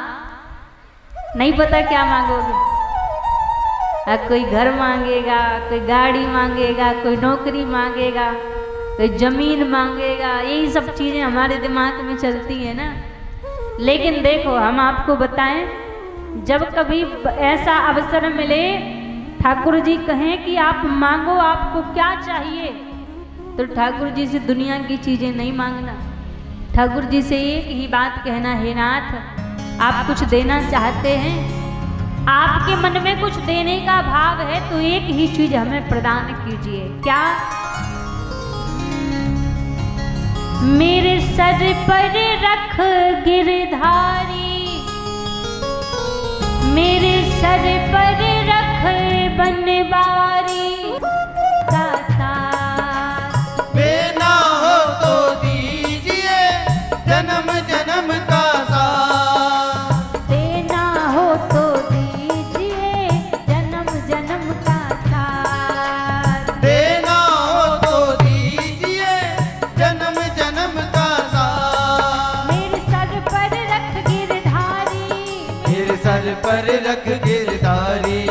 नहीं पता क्या मांगोगे? कोई घर मांगेगा, कोई गाड़ी मांगेगा, कोई नौकरी मांगेगा, कोई जमीन मांगेगा, यही सब चीज़ें हमारे दिमाग में चलती है ना। लेकिन देखो, हम आपको बताएं, जब कभी ऐसा अवसर मिले, ठाकुर जी कहें कि आप मांगो, आपको क्या चाहिए, तो ठाकुर जी से दुनिया की चीज़ें नहीं मांगना। ठाकुर जी से एक ही बात कहना, हे नाथ, आप कुछ देना चाहते हैं, आपके मन में कुछ देने का भाव है, तो एक ही चीज हमें प्रदान कीजिए। क्या? मेरे सर पर रख गिरधारी, मेरे सर पर रख बनवारी का साथ। देना हो तो दीजिए जन्म जन्म का साथ, देना हो तो दीजिए जन्म जन्म का साथ, देना हो तो दीजिए जन्म जन्म का साथ। मेरे सर पर रख गिरधारी, मेरे सर पर रख गिरधारी,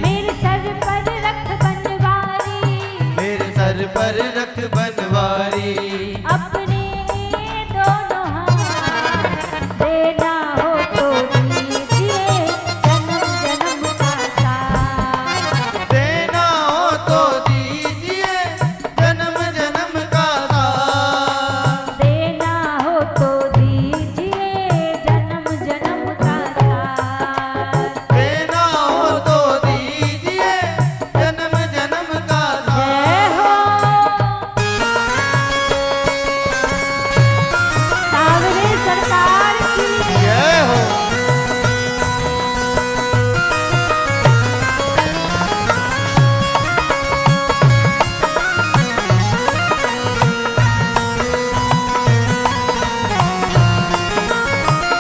मेरे सर पर रख बनवारी, मेरे सर पर रख बनवारी। अपने दोनों हाथ, देना हो तो दीजिए जन्म जन्म का साथ, देना हो तो दीजिए जन्म जन्म का साथ, देना हो तो दीजिए जन्म जन्म का साथ। देना हो तो दीजिए जन्म जन्म का जय साथ। हो सावरे सरकार की। जय हो।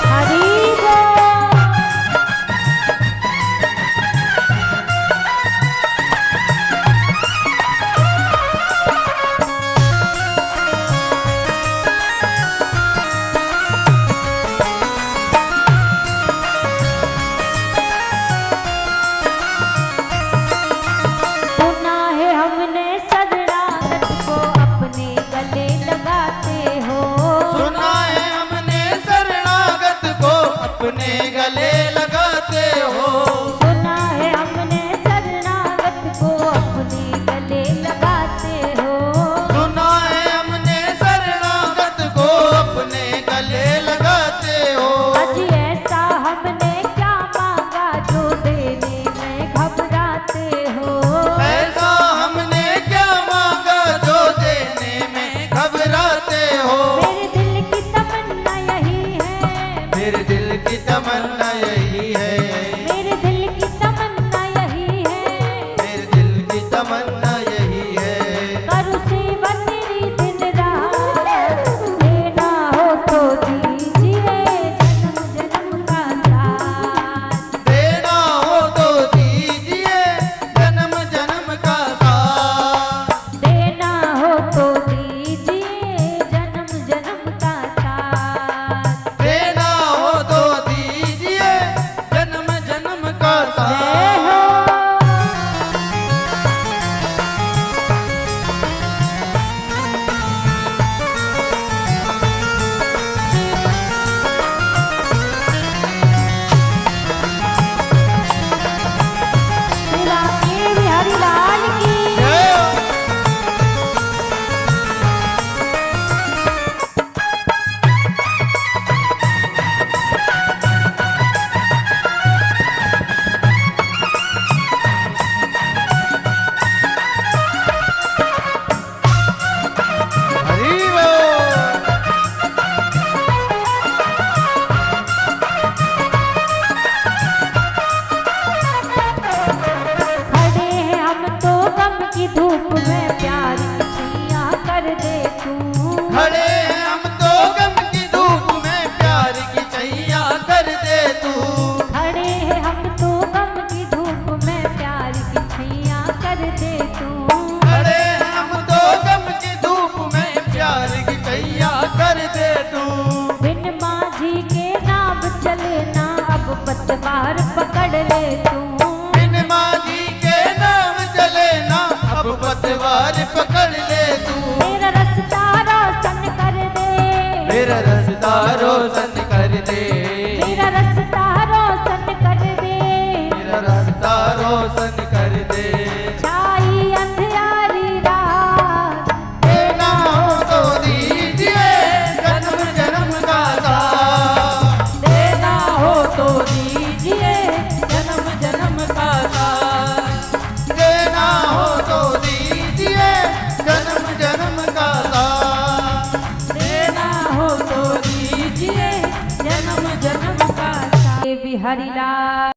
हरि बोल। सुना है हमने शरणागत को अपने गले लगाते हो, सुना है हमने शरणागत को अपने गले लगाते हो, सुना है हमने शरणागत को अपने गले लगाते हो। सुना है हमने शरणागत को अपने गले लगाते हो। आज ऐसा हमने क्या मांगा जो देने में घबराते हो, ऐसा हमने क्या मांगा जो देने में घबराते हो। मेरे दिल की तमन्ना यही है, मेरे दिल की तमन्ना यही है, मेरे दिल की तमन्ना यही है, मेरे दिल की तमन्ना यही है। करूँ सेवा तेरी दिन रात, देना हो तो दीजिए जन्म जन्म का साथ, देना हो तो दीजिए जन्म जन्म का साथ, देना हो तो दीजिए जन्म जन्म का साथ। देना हो तो दीजिए जन्म जन्म का जय साथ। हो। श्री बिहारी लाल की। जय हो। हरि बोल। खड़े हैं हम तो गम की धूप में, प्यार की छैया कर दे तू, खड़े हैं हम तो गम की धूप में, प्यार की छैया कर दे तू। खड़े हैं हम तो गम की धूप में, प्यार की छैया कर दे तू। खड़े हैं हम तो गम की धूप में, प्यार की छैया कर दे तू। बिन माझी के नाम चले बिहारी लाल